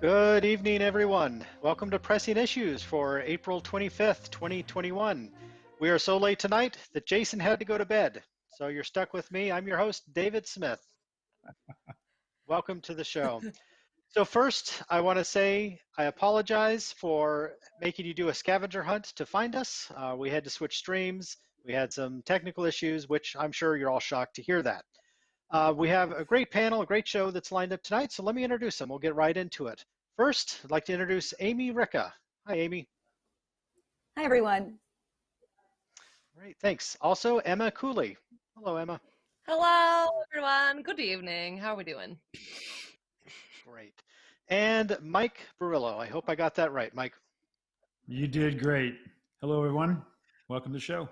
Good evening, everyone. Welcome to Pressing Issues for April 25th, 2021. We are so late tonight that Jason had to go to bed. So you're stuck with me. I'm your host, David Smith. Welcome to the show. So first, I want to say I apologize for making you do a scavenger hunt to find us. We had to switch streams. We had some technical issues, which I'm sure you're all shocked to hear that. We have a great panel, a great show that's lined up tonight, so let me introduce them. We'll get right into it. First, I'd like to introduce Amy Ricca. Hi, Amy. Hi, everyone. Great, thanks. Also, Emma Cooley. Hello, Emma. Hello, everyone. Good evening. How are we doing? Great. And Mike Barillo. I hope I got that right, Mike. You did great. Hello, everyone. Welcome to the show.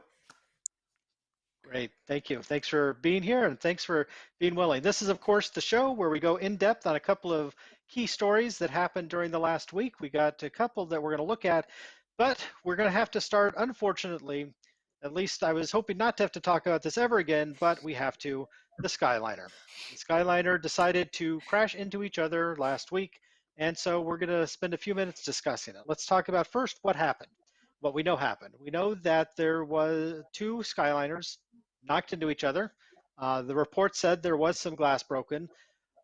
Great, thank you. Thanks for being here and thanks for being willing. This is, of course, the show where we go in depth on a couple of key stories that happened during the last week. We got a couple that we're going to look at, but we're going to have to start, unfortunately, at least I was hoping not to have to talk about this ever again, but we have to, the Skyliner. The Skyliner decided to crash into each other last week, and so we're going to spend a few minutes discussing it. Let's talk about first what happened. What we know happened. We know that there was two Skyliners knocked into each other. The report said there was some glass broken.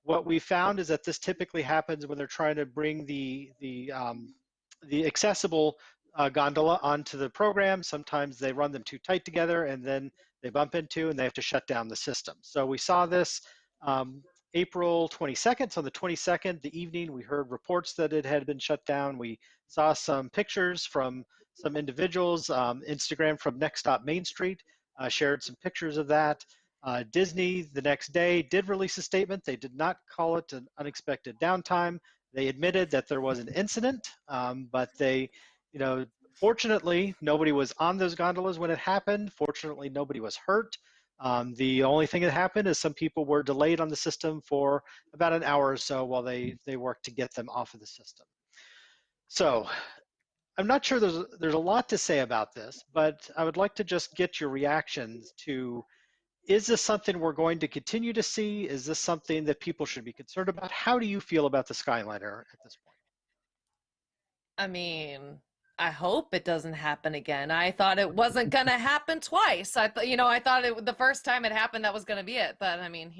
What we found is that this typically happens when they're trying to bring the accessible gondola onto the program. Sometimes they run them too tight together and then they bump into and they have to shut down the system. So we saw this April 22nd. So on the 22nd, the evening, we heard reports that it had been shut down. We saw some pictures from some individuals. Instagram from Next Stop Main Street shared some pictures of that. Disney the next day did release a statement. They did not call it an unexpected downtime. They admitted that there was an incident, but they, fortunately, nobody was on those gondolas when it happened. Fortunately, nobody was hurt. The only thing that happened is some people were delayed on the system for about an hour or so while they worked to get them off of the system. So I'm not sure there's a lot to say about this, but I would like to just get your reactions to, is this something we're going to continue to see? Is this something that people should be concerned about? How do you feel about the Skyliner at this point? I mean, I hope it doesn't happen again. I thought it wasn't going to happen twice. I thought, I thought the first time it happened, that was going to be it. But I mean,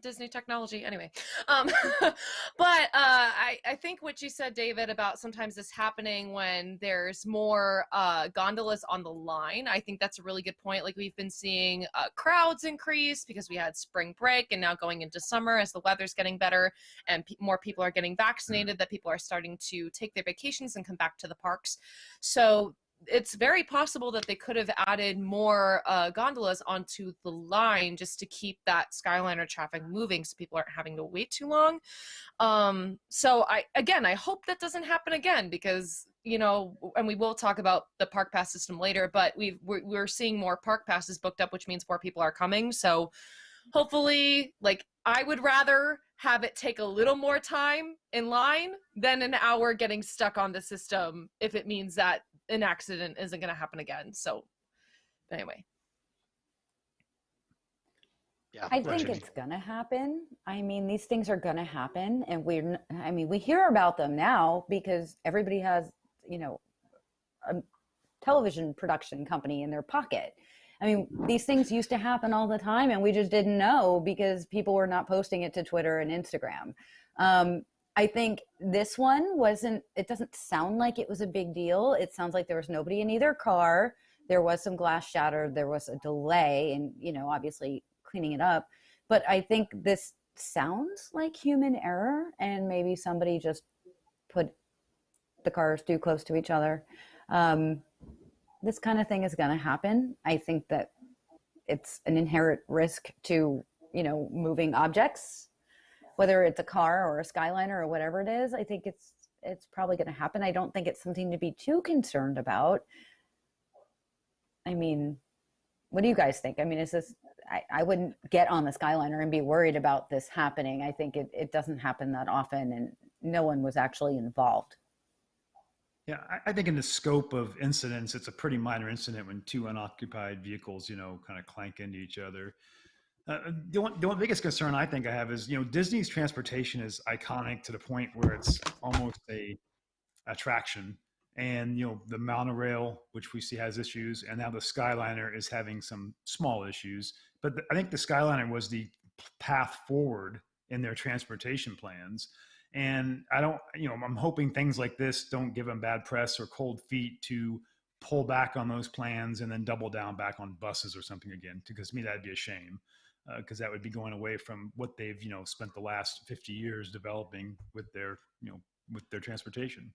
Disney technology anyway. But I think what you said, David, about sometimes this happening when there's more gondolas on the line, I think that's a really good point. Like we've been seeing crowds increase because we had spring break and now going into summer as the weather's getting better and more people are getting vaccinated, that people are starting to take their vacations and come back to the parks. So it's very possible that they could have added more gondolas onto the line just to keep that Skyliner traffic moving so people aren't having to wait too long. So I hope that doesn't happen again because, and we will talk about the park pass system later, but we're seeing more park passes booked up, which means more people are coming. So hopefully, I would rather have it take a little more time in line than an hour getting stuck on the system if it means that an accident isn't going to happen again. So anyway. Yeah, I think it's going to happen. I mean, these things are going to happen. And we hear about them now because everybody has, a television production company in their pocket. I mean, these things used to happen all the time and we just didn't know because people were not posting it to Twitter and Instagram. I think this one it doesn't sound like it was a big deal. It sounds like there was nobody in either car. There was some glass shattered. There was a delay and, obviously cleaning it up. But I think this sounds like human error and maybe somebody just put the cars too close to each other. This kind of thing is going to happen. I think that it's an inherent risk to, moving objects, whether it's a car or a Skyliner or whatever it is. I think it's probably going to happen. I don't think it's something to be too concerned about. I mean, what do you guys think? I mean, I wouldn't get on the Skyliner and be worried about this happening. I think it doesn't happen that often and no one was actually involved. Yeah, I think in the scope of incidents, it's a pretty minor incident when two unoccupied vehicles, kind of clank into each other. The one biggest concern I think I have is, Disney's transportation is iconic to the point where it's almost a attraction. And, the monorail, which we see has issues, and now the Skyliner is having some small issues. But I think the Skyliner was the path forward in their transportation plans. And I'm hoping things like this don't give them bad press or cold feet to pull back on those plans and then double down back on buses or something again, because to me, that'd be a shame. Because that would be going away from what they've, spent the last 50 years developing with their transportation.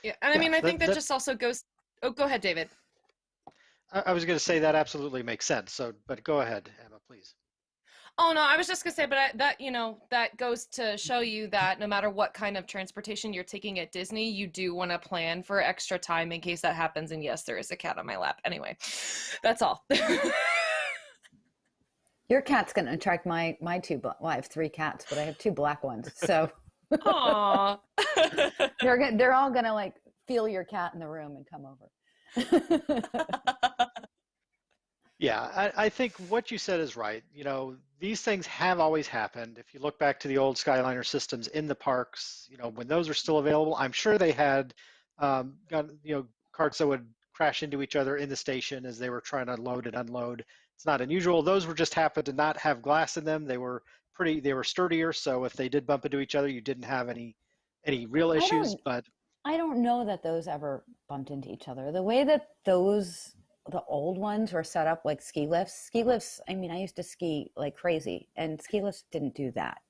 Yeah, and I mean, I think that just also goes. Oh, go ahead, David. I was going to say that absolutely makes sense. So, but go ahead, Emma, please. Oh no, I was just gonna say, but that goes to show you that no matter what kind of transportation you're taking at Disney, you do want to plan for extra time in case that happens. And yes, there is a cat on my lap. Anyway, that's all. Your cat's going to attract my two. Well, I have 3 cats, but I have 2 black ones. So Aww. they're all going to like feel your cat in the room and come over. Yeah, I think what you said is right. These things have always happened. If you look back to the old Skyliner systems in the parks, when those were still available, I'm sure they had carts that would crash into each other in the station as they were trying to load and unload. It's not unusual. Those were just happened to not have glass in them. They were sturdier. So if they did bump into each other, you didn't have any real issues. But I don't know that those ever bumped into each other. The way that the old ones were set up like ski lifts, I mean, I used to ski like crazy, and ski lifts didn't do that.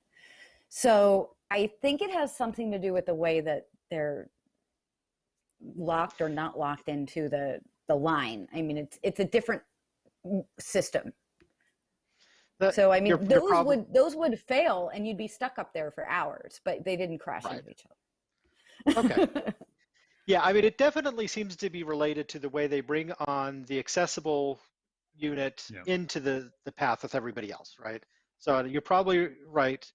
So I think it has something to do with the way that they're locked or not locked into the line. I mean, it's a different system. So I mean, those would fail and you'd be stuck up there for hours, but they didn't crash into each other. Okay. Yeah, I mean, it definitely seems to be related to the way they bring on the accessible unit into the path with everybody else, right? So you're probably right,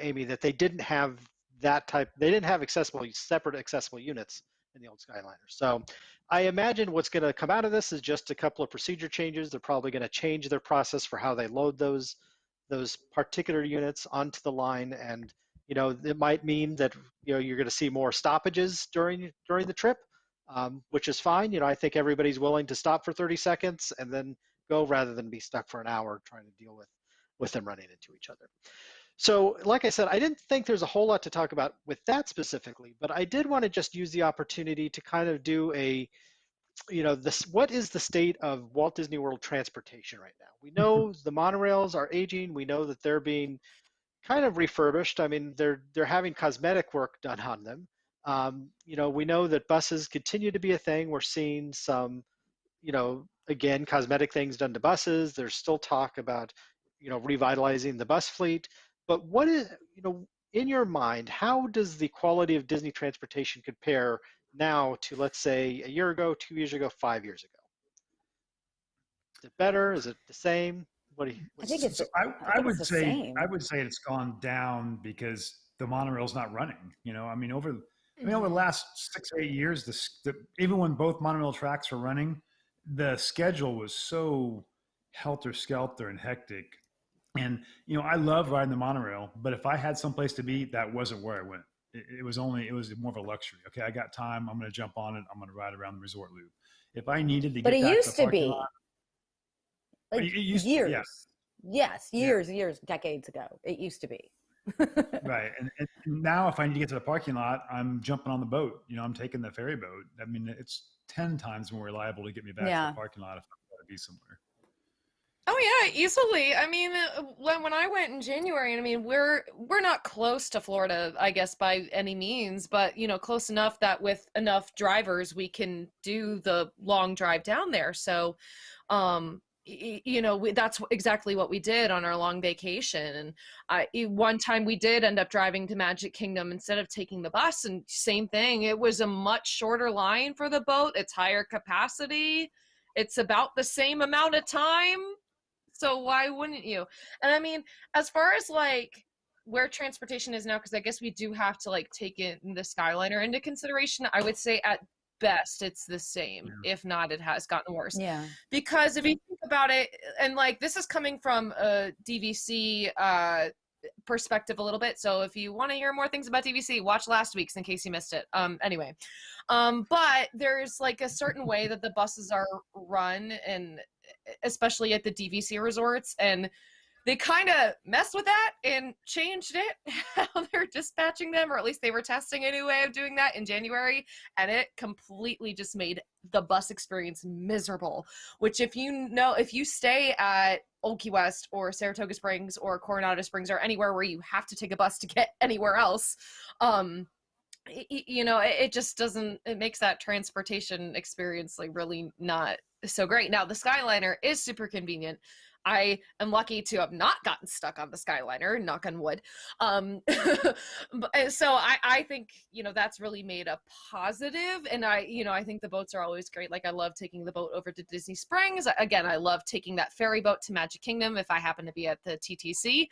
Amy, that they didn't have separate accessible units in the old Skyliner. So I imagine what's going to come out of this is just a couple of procedure changes. They're probably going to change their process for how they load those particular units onto the line, and it might mean that you're going to see more stoppages during the trip, which is fine. I think everybody's willing to stop for 30 seconds and then go rather than be stuck for an hour trying to deal with them running into each other. So like I said, I didn't think there's a whole lot to talk about with that specifically, but I did want to just use the opportunity to kind of do what is the state of Walt Disney World Transportation right now? We know the monorails are aging. We know that they're being kind of refurbished. I mean, they're having cosmetic work done on them. We know that buses continue to be a thing. We're seeing some, again, cosmetic things done to buses. There's still talk about, revitalizing the bus fleet. But what is, in your mind, how does the quality of Disney transportation compare now to, let's say, a year ago, 2 years ago, 5 years ago? Is it better? Is it the same? I think it's. I would say it's gone down because the monorail's not running. Over the last 6 or 8 years, even when both monorail tracks were running, the schedule was so helter-skelter and hectic. And I love riding the monorail, but if I had someplace to be, that wasn't where I went. It was more of a luxury. Okay, I got time. I'm going to jump on it. I'm going to ride around the resort loop. If I needed to get back to the parking lot, like years. Yeah. Yes, years, decades ago. It used to be. Right. And now if I need to get to the parking lot, I'm jumping on the boat. I'm taking the ferry boat. I mean, it's 10 times more reliable to get me back to the parking lot if I've got to be somewhere. Oh yeah, easily. I mean, when I went in January, and I mean, we're not close to Florida, I guess, by any means, but close enough that with enough drivers, we can do the long drive down there. So, that's exactly what we did on our long vacation. And one time we did end up driving to Magic Kingdom instead of taking the bus, and same thing. It was a much shorter line for the boat. It's higher capacity. It's about the same amount of time. So why wouldn't you? And I mean, as far as like where transportation is now, because I guess we do have to like take in the Skyliner into consideration, I would say at best it's the same. If not, it has gotten worse. Yeah. Because if you think about it, and like this is coming from a DVC perspective a little bit. So if you want to hear more things about DVC, watch last week's in case you missed it. Anyway, but there's like a certain way that the buses are run, and especially at the DVC resorts, and they kind of messed with that and changed it, how they're dispatching them, or at least they were testing a new way of doing that in January, and it completely just made the bus experience miserable, which if you stay at Old Key West or Saratoga Springs or Coronado Springs or anywhere where you have to take a bus to get anywhere else, it just doesn't, it makes that transportation experience like really not so great. Now the Skyliner is super convenient. I am lucky to have not gotten stuck on the Skyliner, knock on wood. So I think, that's really made a positive. And I think the boats are always great. Like I love taking the boat over to Disney Springs. Again, I love taking that ferry boat to Magic Kingdom if I happen to be at the TTC.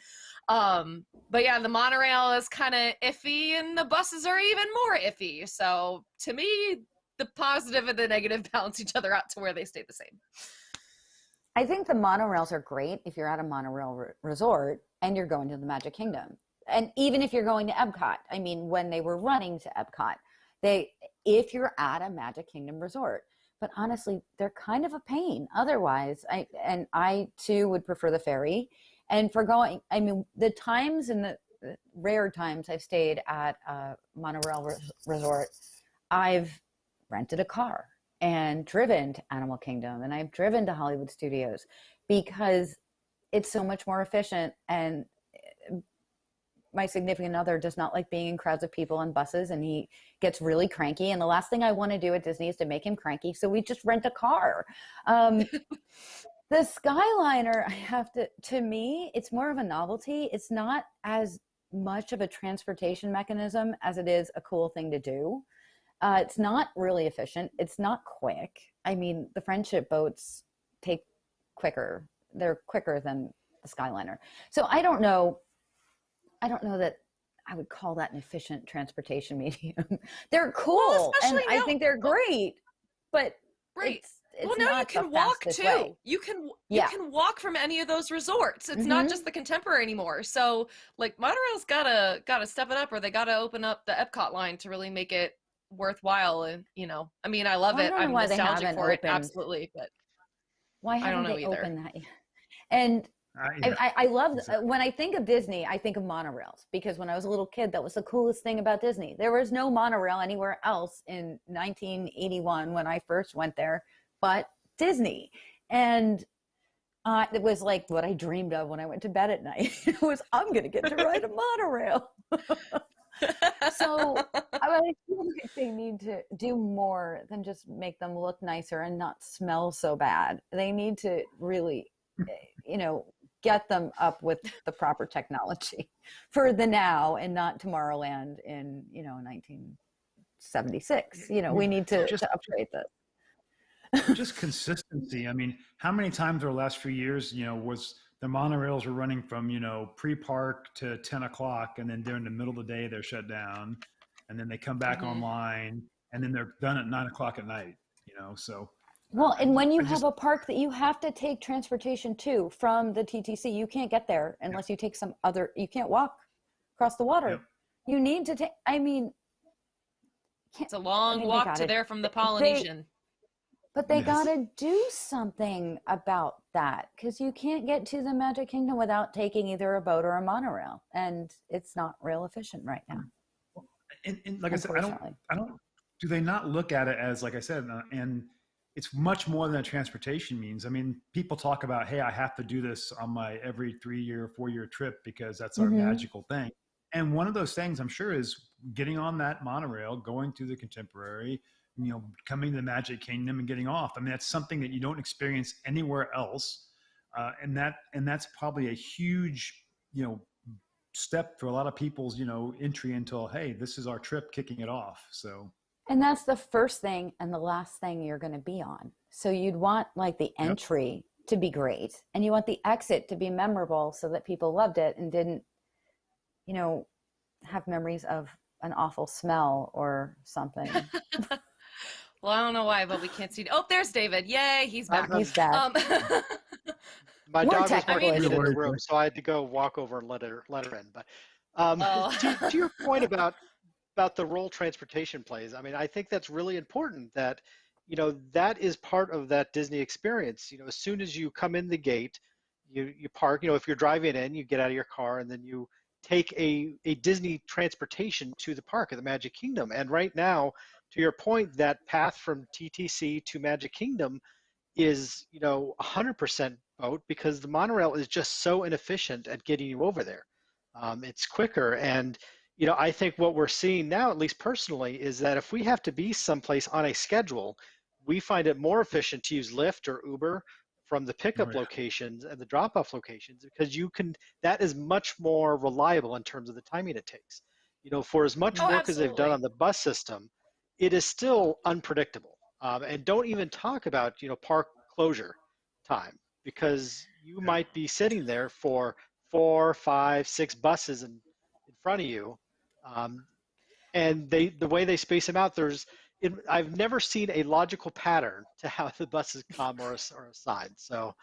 But yeah, the monorail is kind of iffy and the buses are even more iffy. So to me, the positive and the negative balance each other out to where they stay the same. I think the monorails are great if you're at a monorail resort and you're going to the Magic Kingdom. And even if you're going to Epcot, I mean, when they were running to Epcot, if you're at a Magic Kingdom resort, but honestly, they're kind of a pain. Otherwise, I too would prefer the ferry. And for going, I mean, the times and the rare times I've stayed at a monorail resort, I've rented a car and driven to Animal Kingdom, and I've driven to Hollywood Studios because it's so much more efficient. And my significant other does not like being in crowds of people on buses, and he gets really cranky. And the last thing I want to do at Disney is to make him cranky. So we just rent a car. The Skyliner, to me, it's more of a novelty. It's not as much of a transportation mechanism as it is a cool thing to do. It's not really efficient. It's not quick. I mean, the Friendship boats take quicker. They're quicker than the Skyliner. So I don't know that I would call that an efficient transportation medium. They're cool, well, and I think they're great, but right. It's well, now you can walk too. Way. You can walk from any of those resorts. It's not just the Contemporary anymore. So like monorail's gotta step it up, or they gotta open up the Epcot line to really make it worthwhile. And I mean, I love it. I'm nostalgic for it, absolutely. But why haven't they opened that yet? And I love when I think of Disney, I think of monorails, because when I was a little kid, that was the coolest thing about Disney. There was no monorail anywhere else in 1981 when I first went there, but Disney. And it was like what I dreamed of when I went to bed at night. It was, I'm going to get to ride a monorail. So I feel like they need to do more than just make them look nicer and not smell so bad. They need to really, get them up with the proper technology for the now, and not Tomorrowland in 1976. We need to upgrade this. Just consistency. I mean, how many times over the last few years, was the monorails were running from, pre-park to 10 o'clock, and then during the middle of the day, they're shut down, and then they come back online, and then they're done at 9 o'clock at night, so. Well, and when you have a park that you have to take transportation to from the TTC, you can't get there unless you take you can't walk across the water. Yep. You need to take, it's a long walk to there from the Polynesian. But they got to do something about that, because you can't get to the Magic Kingdom without taking either a boat or a monorail, and it's not real efficient right now. And like I said, I don't. Do they not look at it as, like I said, and it's much more than a transportation means. I mean, people talk about, hey, I have to do this on my every 3-year, 4-year trip because that's our magical thing. And one of those things, I'm sure, is getting on that monorail, going through the Contemporary, coming to the Magic Kingdom and getting off. I mean, that's something that you don't experience anywhere else. And that's probably a huge, step for a lot of people's, entry into, hey, this is our trip, kicking it off. So. And that's the first thing and the last thing you're going to be on. So you'd want like the entry to be great, and you want the exit to be memorable so that people loved it and didn't, have memories of an awful smell or something. Well, I don't know why, but we can't see. Oh, there's David. Yay, he's back. He's back. My More dog was technical barking issues. in the room, so I had to go walk over and let her in. But Oh. to your point about the role transportation plays, I mean, I think that's really important. That that is part of that Disney experience. As soon as you come in the gate, you park. If you're driving in, you get out of your car and then you take a Disney transportation to the park at the Magic Kingdom. And right now, to your point, that path from TTC to Magic Kingdom is 100% boat, because the monorail is just so inefficient at getting you over there. It's quicker, and I think what we're seeing now, at least personally, is that if we have to be someplace on a schedule, we find it more efficient to use Lyft or Uber from the pickup locations and the drop-off locations, because that is much more reliable in terms of the timing it takes. For as much work as they've done on the bus system, it is still unpredictable. And don't even talk about park closure time, because you might be sitting there for 4, 5, 6 buses in front of you, and the way they space them out, I've never seen a logical pattern to how the buses come or assigned. So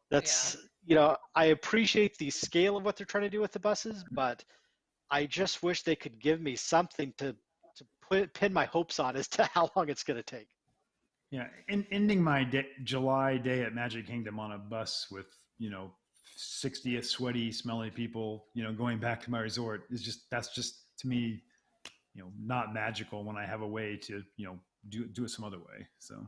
that's I appreciate the scale of what they're trying to do with the buses, but I just wish they could give me something to pin my hopes on as to how long it's going to take. Yeah, ending my July day at Magic Kingdom on a bus with 60 sweaty, smelly people, going back to my resort that's just to me, not magical when I have a way to do it some other way. So.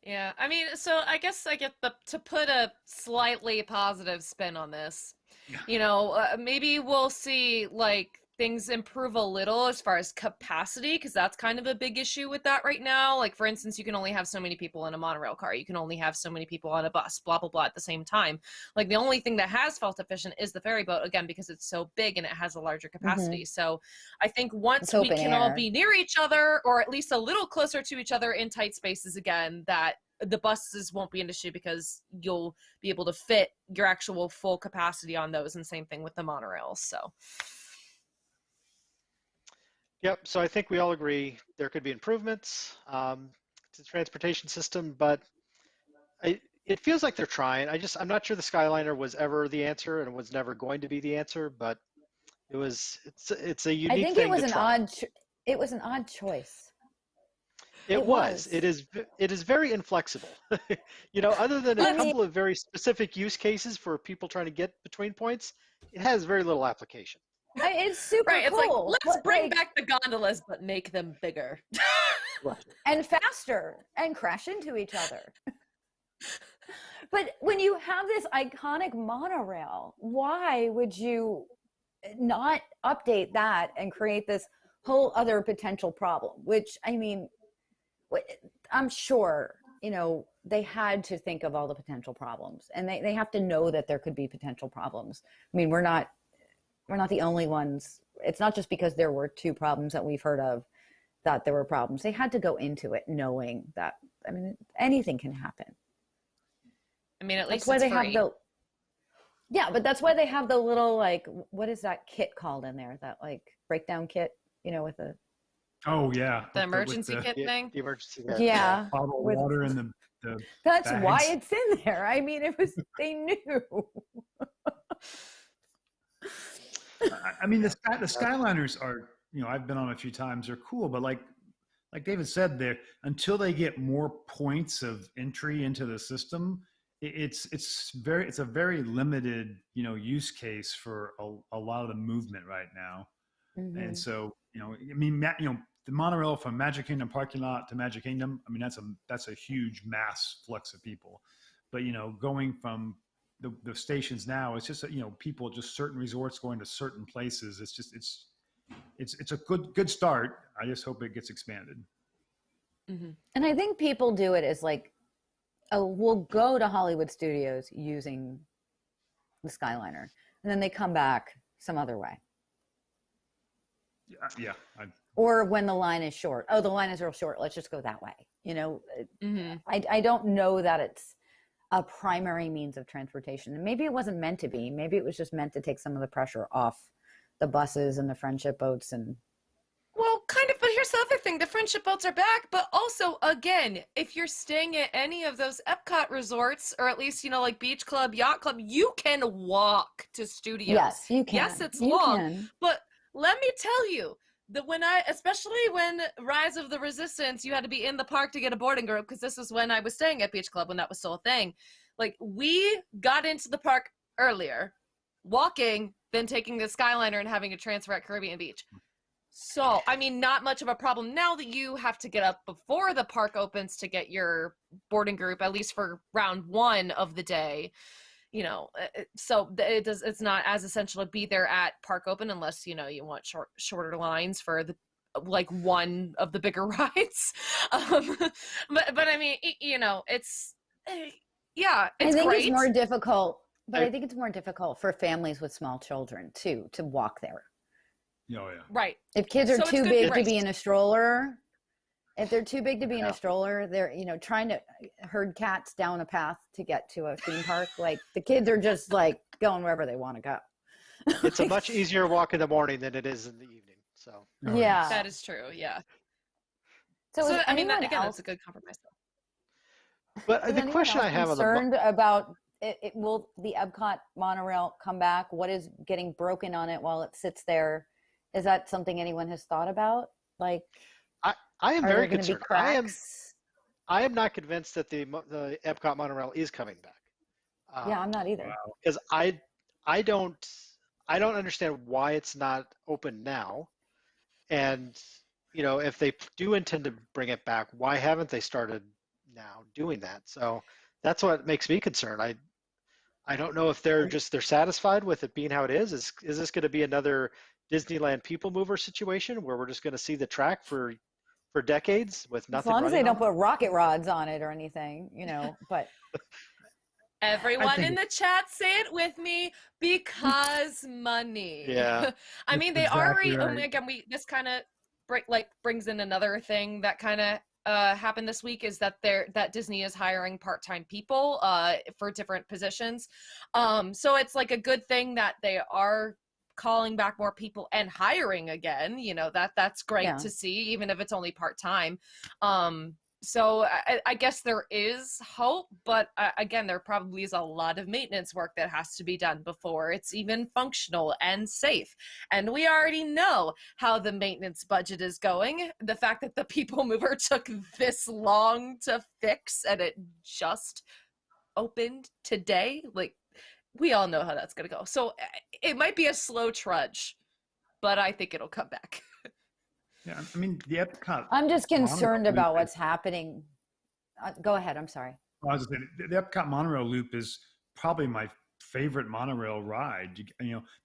Yeah, I mean, so I guess I get to put a slightly positive spin on this. Yeah. Maybe we'll see like things improve a little as far as capacity, because that's kind of a big issue with that right now. Like, for instance, you can only have so many people in a monorail car. You can only have so many people on a bus, blah, blah, blah, at the same time. Like, the only thing that has felt efficient is the ferry boat, again, because it's so big and it has a larger capacity. So I think once we can all be near each other, or at least a little closer to each other in tight spaces again, that the buses won't be an issue, because you'll be able to fit your actual full capacity on those, and same thing with the monorails. So. Yep, so I think we all agree there could be improvements to the transportation system, but it feels like they're trying. I'm not sure the Skyliner was ever the answer, and was never going to be the answer, but it's a unique thing to try. I think it was an odd choice. It was. It is very inflexible. Other than a couple of very specific use cases for people trying to get between points, it has very little application. It's super right. It's cool. Like, let's bring back the gondolas, but make them bigger. And faster, and crash into each other. But when you have this iconic monorail, why would you not update that and create this whole other potential problem? Which, I mean, I'm sure, they had to think of all the potential problems, and they have to know that there could be potential problems. I mean, we're not the only ones. It's not just because there were 2 problems that we've heard of that there were problems. They had to go into it knowing that, I mean, anything can happen. I mean, at least that's why they free. have but that's why they have the little, like, what is that kit called in there? That like breakdown kit, with the. Oh yeah. The emergency kit thing. The emergency kit. Yeah. Bottled water in the That's bags. why it's in there. I mean, they knew. I mean, the Skyliners are, I've been on a few times. They're cool, but like David said, until they get more points of entry into the system, it's a very limited, use case for a lot of the movement right now. Mm-hmm. And so, I mean, the monorail from Magic Kingdom parking lot to Magic Kingdom, I mean, that's a huge mass flux of people. But, going from the stations now, it's just, people, just certain resorts going to certain places. It's just, it's a good start. I just hope it gets expanded. Mm-hmm. And I think people do it as like, we'll go to Hollywood Studios using the Skyliner, and then they come back some other way. Yeah. Or when the line is short. Oh, the line is real short. Let's just go that way. Mm-hmm. I don't know that it's a primary means of transportation. And maybe it wasn't meant to be. Maybe it was just meant to take some of the pressure off the buses and the friendship boats. And well, kind of, but here's here's the other thing. The friendship boats are back, but also, again, if you're staying at any of those Epcot resorts, or at least, like Beach Club, Yacht Club, you can walk to studios. Yes, you can. Yes, it's You long, can. but let me tell you, especially when Rise of the Resistance, you had to be in the park to get a boarding group, because this is when I was staying at Beach Club when that was still a thing. Like, we got into the park earlier, walking, than taking the Skyliner and having a transfer at Caribbean Beach. So, I mean, not much of a problem now that you have to get up before the park opens to get your boarding group, at least for round 1 of the day. So it's not as essential to be there at park open unless, you want shorter lines for the one of the bigger rides. But I mean, it's yeah, it's I think great. it's more difficult, but I think it's more difficult for families with small children too to walk there. Oh, yeah. Right. If kids are too big to be in a stroller, if they're too big to be in a stroller, they're, trying to herd cats down a path to get to a theme park. Like, the kids are just like going wherever they want to go. It's a much easier walk in the morning than it is in the evening. So yeah, that is true. Yeah. So I mean, that's a good compromise. But the question I have concerned about will the Epcot monorail come back? What is getting broken on it while it sits there? Is that something anyone has thought about? Like, I am very concerned. I am not convinced that the Epcot monorail is coming back. Yeah, I'm not either. Because I don't understand why it's not open now, and if they do intend to bring it back, why haven't they started now doing that? So that's what makes me concerned. I don't know if they're satisfied with it being how it is. Is this going to be another Disneyland PeopleMover situation where we're just going to see the track for decades with nothing? As long as they don't put rocket rods on it or anything, but. Everyone in the chat, say it with me, because money. Yeah. I mean, they exactly already, right. again, this kind of brings in another thing that kind of happened this week, is that Disney is hiring part-time people for different positions. So it's like a good thing that they are calling back more people and hiring again. That's great to see, even if it's only part-time. So I guess there is hope, but again, there probably is a lot of maintenance work that has to be done before it's even functional and safe. And we already know how the maintenance budget is going. The fact that the PeopleMover took this long to fix and it just opened today, we all know how that's going to go. So it might be a slow trudge, but I think it'll come back. Yeah, I mean, the Epcot. I'm just concerned about what's happening. Go ahead. I'm sorry. I was just saying, the Epcot monorail loop is probably my favorite monorail ride.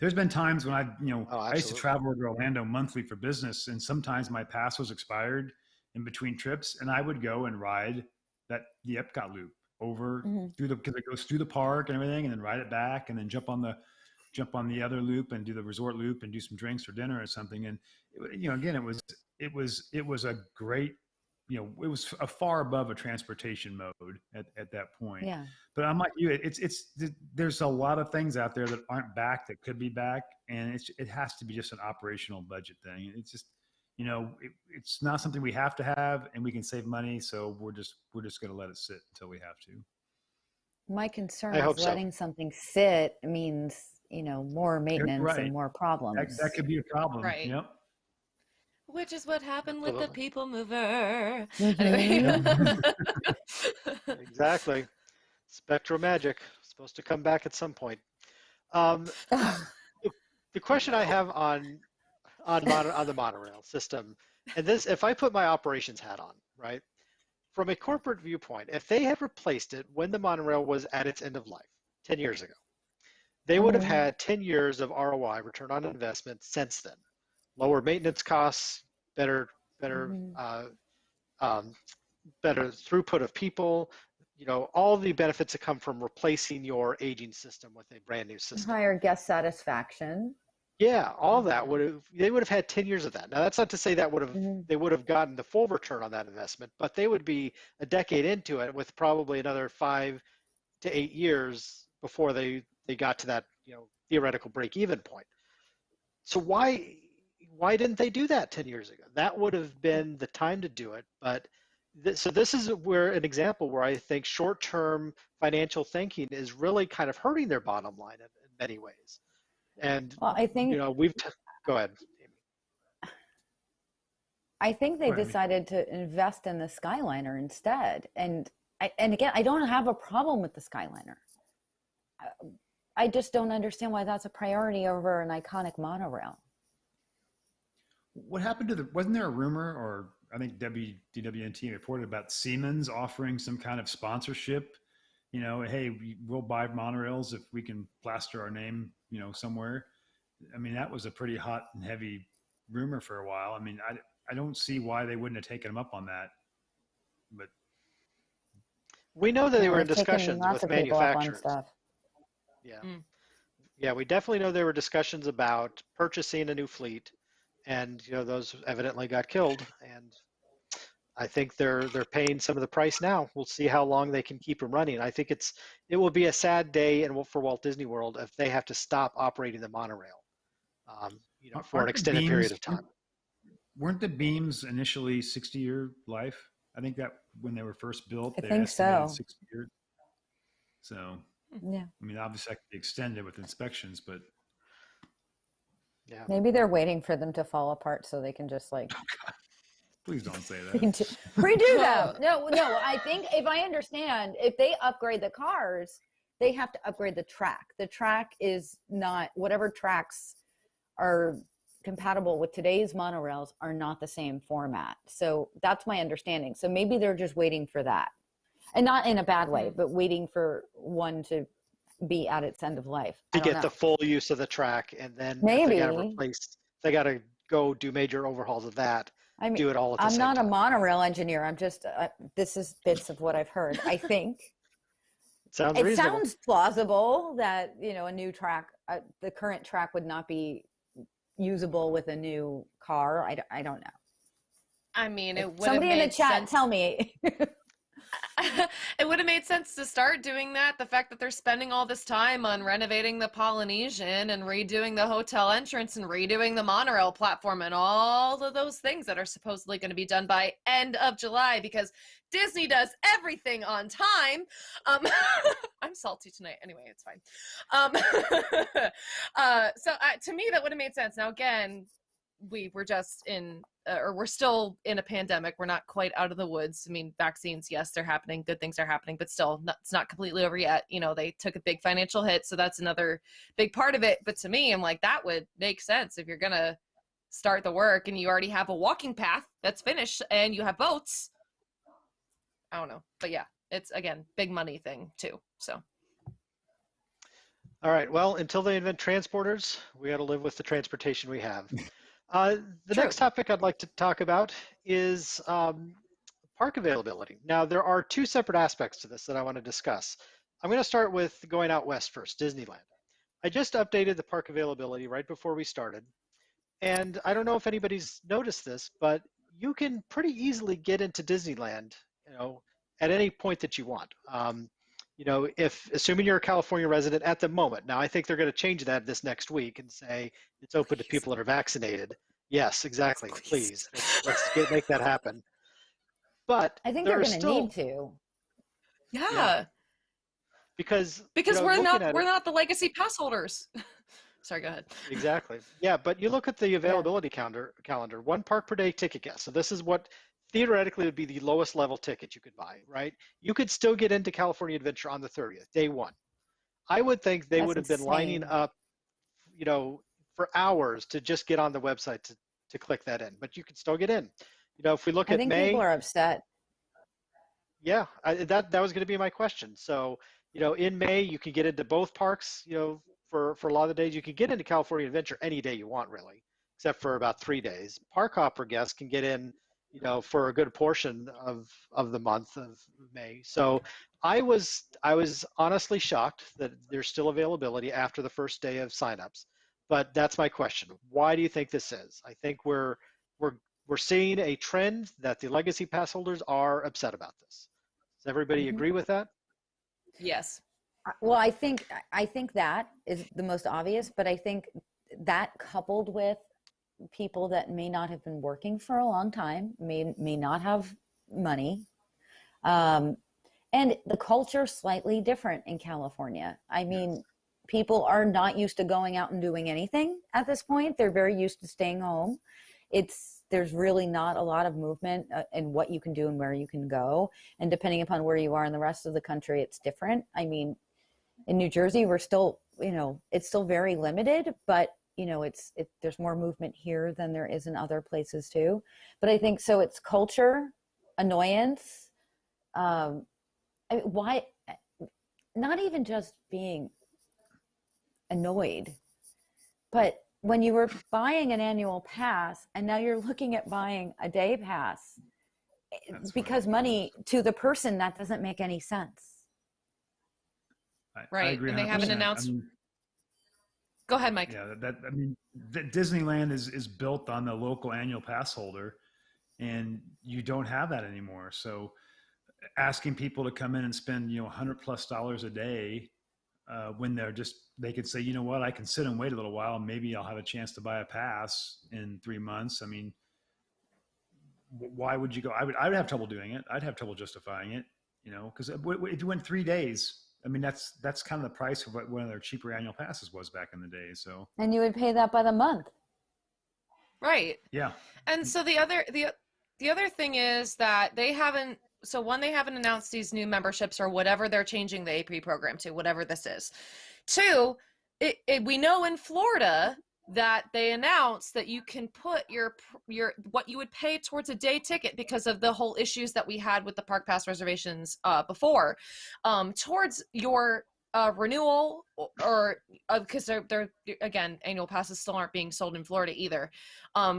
There's been times when I used to travel to Orlando monthly for business, and sometimes my pass was expired in between trips, and I would go and ride the Epcot loop over because it goes through the park and everything, and then ride it back, and then jump on the other loop and do the resort loop and do some drinks or dinner or something. And again, it was a great, it was a far above a transportation mode at that point. Yeah. But I'm like you, there's a lot of things out there that aren't back that could be back, and it has to be just an operational budget thing. It's just, it's not something we have to have, and we can save money. So we're just going to let it sit until we have to. My concern is letting something sit means, more maintenance and more problems. That could be a problem. Right. Yep. Which is what happened with the PeopleMover. Exactly. Spectral magic. Supposed to come back at some point. The question I have on the monorail system, and this, if I put my operations hat on, right, from a corporate viewpoint, if they had replaced it when the monorail was at its end of life 10 years ago, they would have had 10 years of ROI, return on investment, since then. Lower maintenance costs, better throughput of people, all the benefits that come from replacing your aging system with a brand new system. Higher guest satisfaction. Yeah, all that they would have had 10 years of that. Now, that's not to say that they would have gotten the full return on that investment, but they would be a decade into it with probably another 5 to 8 years before they got to that, theoretical break-even point. So why why didn't they do that 10 years ago? That would have been the time to do it. But so this is where an example where I think short-term financial thinking is really kind of hurting their bottom line in many ways. And Well, go ahead, Amy. I think they Go ahead. decided to invest in the Skyliner instead. And again, I don't have a problem with the Skyliner. I just don't understand why that's a priority over an iconic monorail. What happened to wasn't there a rumor, or I think WDWNT reported about Siemens offering some kind of sponsorship? Hey, we'll buy monorails if we can plaster our name, somewhere. I mean, that was a pretty hot and heavy rumor for a while. I mean, I don't see why they wouldn't have taken them up on that. But we know that they were in They've taken discussions lots with of people up on manufacturers. stuff. Yeah. Yeah, we definitely know there were discussions about purchasing a new fleet, and those evidently got killed. And I think they're paying some of the price now. We'll see how long they can keep them running. I think it will be a sad day for Walt Disney World if they have to stop operating the monorail, for an extended period of time. Weren't the beams initially 60-year life? I think that when they were first built, I they think estimated so. 60 years. So, Yeah. I mean, obviously that could be extended with inspections, but Yeah. Maybe they're waiting for them to fall apart so they can just please don't say that. redo them. No, I think if I understand, if they upgrade the cars, they have to upgrade the track. The track is not, whatever tracks are compatible with today's monorails are not the same format. So that's my understanding. So maybe they're just waiting for that. And not in a bad way, but waiting for one to be at its end of life. To get the full use of the track, and then Maybe. if they got to replace, they got to go do major overhauls of that. I mean, do it all at the I'm same not time. a monorail engineer. I'm just, this is bits of what I've heard. I think Sounds it reasonable. sounds plausible that, a new track, the current track would not be usable with a new car. I don't know. I mean, it would Somebody have in the made chat, sense. tell me. It would have made sense to start doing that. The fact that they're spending all this time on renovating the Polynesian and redoing the hotel entrance and redoing the monorail platform and all of those things that are supposedly going to be done by end of July, because Disney does everything on time. I'm salty tonight. Anyway, it's fine. So to me, that would have made sense. Now, again, we were just or we're still in a pandemic. We're not quite out of the woods. I mean, vaccines, yes, they're happening. Good things are happening, but still, it's not completely over yet. They took a big financial hit, so that's another big part of it. But to me, I'm like, that would make sense if you're going to start the work and you already have a walking path that's finished and you have boats. I don't know. But yeah, it's, again, big money thing too, so. All right. Well, until they invent transporters, we got to live with the transportation we have. The next topic I'd like to talk about is park availability. Now, there are two separate aspects to this that I want to discuss. I'm going to start with going out west first, Disneyland. I just updated the park availability right before we started. And I don't know if anybody's noticed this, but you can pretty easily get into Disneyland, at any point that you want. If assuming you're a California resident at the moment, now I think they're going to change that this next week and say it's open to people that are vaccinated. Yes, exactly. Please, let's make that happen. But I think they're going to need to. Yeah. Because we're not the legacy pass holders. Sorry, go ahead. Exactly. Yeah, but you look at the availability calendar, 1 park per day ticket guess. So this is what theoretically would be the lowest level ticket you could buy, right? You could still get into California Adventure on the 30th, day 1. I would think they would have been lining up, for hours to just get on the website to click that in, but you can still get in. If we look at May. I think people are upset. Yeah, that was going to be my question. So, in May, you can get into both parks, for a lot of the days. You can get into California Adventure any day you want, really, except for about 3 days. Park hopper guests can get in, for a good portion of the month of May. So I was honestly shocked that there's still availability after the first day of signups. But that's my question. Why do you think this is? I think we're seeing a trend that the legacy pass holders are upset about this. Does everybody agree with that? Yes. Well, I think that is the most obvious, but I think that coupled with people that may not have been working for a long time, may not have money. And the culture is slightly different in California. I mean, people are not used to going out and doing anything at this point. They're very used to staying home. There's really not a lot of movement in what you can do and where you can go. And depending upon where you are in the rest of the country, it's different. I mean, in New Jersey, we're still, it's still very limited, but there's more movement here than there is in other places too. But I think so it's culture, annoyance. Why not even just being annoyed, but when you were buying an annual pass and now you're looking at buying a day pass, because money to the person, that doesn't make any sense. I agree. And they haven't announced. Go ahead, Mike. Yeah, Disneyland is built on the local annual pass holder, and you don't have that anymore. So asking people to come in and spend $100+ a day when they could say, you know what, I can sit and wait a little while and maybe I'll have a chance to buy a pass in 3 months. I mean, why would you go? I would have trouble doing it. I'd have trouble justifying it, because if you went 3 days, I mean, that's kind of the price of what one of their cheaper annual passes was back in the day. So, and you would pay that by the month. Right. Yeah. And so the other thing is that they haven't announced these new memberships or whatever they're changing the AP program to, whatever this is. Two, we know in Florida that they announced that you can put your what you would pay towards a day ticket because of the whole issues that we had with the park pass reservations before, towards your renewal, or because they're again, annual passes still aren't being sold in Florida either,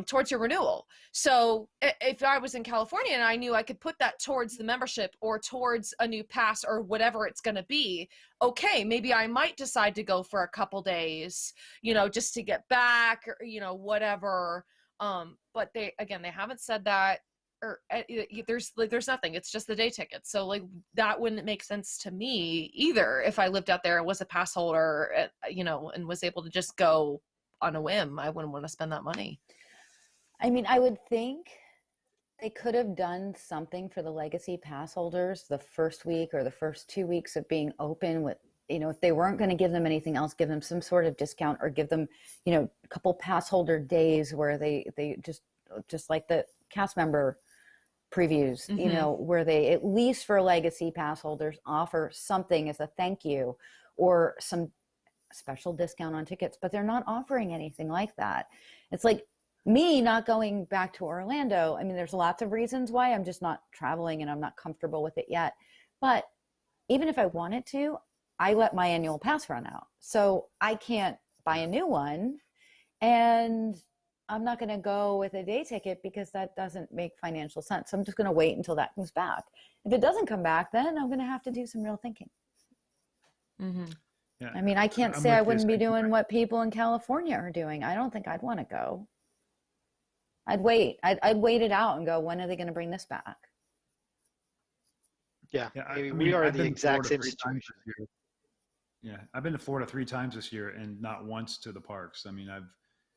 towards your renewal. So if I was in California and I knew I could put that towards the membership or towards a new pass or whatever it's going to be, okay, maybe I might decide to go for a couple days, just to get back, or whatever. But they haven't said that. Or there's nothing. It's just the day ticket. So that wouldn't make sense to me either if I lived out there and was a pass holder, and was able to just go on a whim. I wouldn't want to spend that money. I mean, I would think they could have done something for the legacy pass holders the first week or the first 2 weeks of being open with, if they weren't going to give them anything else, give them some sort of discount or give them, a couple pass holder days where they just like the cast member previews, where they, at least for legacy pass holders, offer something as a thank you or some special discount on tickets, but they're not offering anything like that. It's like me not going back to Orlando. I mean, there's lots of reasons why. I'm just not traveling and I'm not comfortable with it yet. But even if I wanted to, I let my annual pass run out. So I can't buy a new one, and I'm not going to go with a day ticket because that doesn't make financial sense. So I'm just going to wait until that comes back. If it doesn't come back, then I'm going to have to do some real thinking. Mm-hmm. Yeah, I mean, I can't say I wouldn't be doing what people in California are doing. I don't think I'd want to go. I'd wait. I'd wait it out and go, when are they going to bring this back? Yeah, I mean, we are in the exact same situation. Yeah, I've been to Florida 3 times this year and not once to the parks. I mean, I've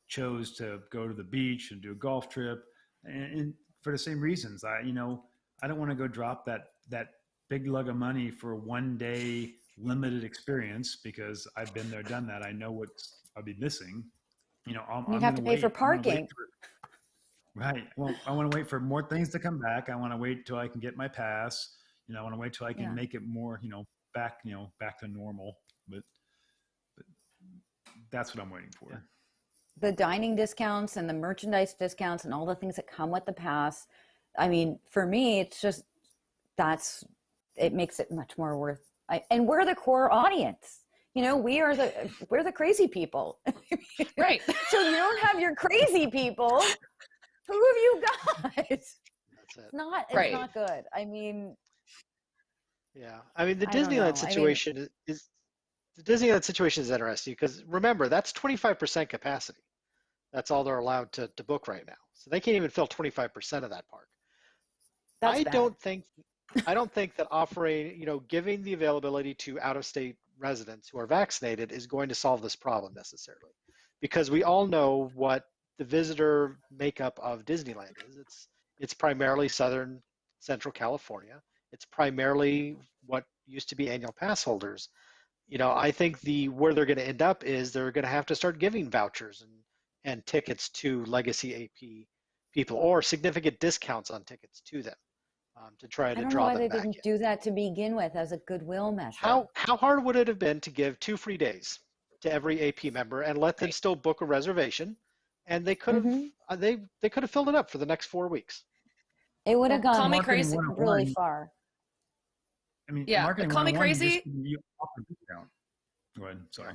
chose to go to the beach and do a golf trip, and for the same reasons. I don't want to go drop that big lug of money for a 1 day limited experience because I've been there, done that. I know what I'll be missing. You'd have to pay for parking. Right. Well, I want to wait for more things to come back. I want to wait till I can get my pass. I want to wait till I can make it more, back to normal. But that's what I'm waiting for. Yeah. The dining discounts and the merchandise discounts and all the things that come with the pass. I mean, for me, it's just, it makes it much more worth. And we're the core audience. We're the crazy people. Right. So you don't have your crazy people. Who have you got? It's not good. I mean. Yeah. I mean, the Disneyland situation is interesting because remember, that's 25% capacity. That's all they're allowed to book right now. So they can't even fill 25% of that park. I don't think that offering, giving the availability to out-of-state residents who are vaccinated is going to solve this problem necessarily, because we all know what the visitor makeup of Disneyland is. It's primarily Southern Central California. It's primarily what used to be annual pass holders. I think where they're going to end up is they're going to have to start giving vouchers and tickets to legacy AP people, or significant discounts on tickets to them, to try I to don't know draw why them they back didn't in. do that to begin with as a goodwill measure. How hard would it have been to give 2 free days to every AP member and let them still book a reservation, and they could have they could have filled it up for the next 4 weeks. It would have Call gone me Marketing crazy. really 101, far. I mean, Yeah, marketing call me 101, crazy. you offer a discount. Go ahead. Sorry.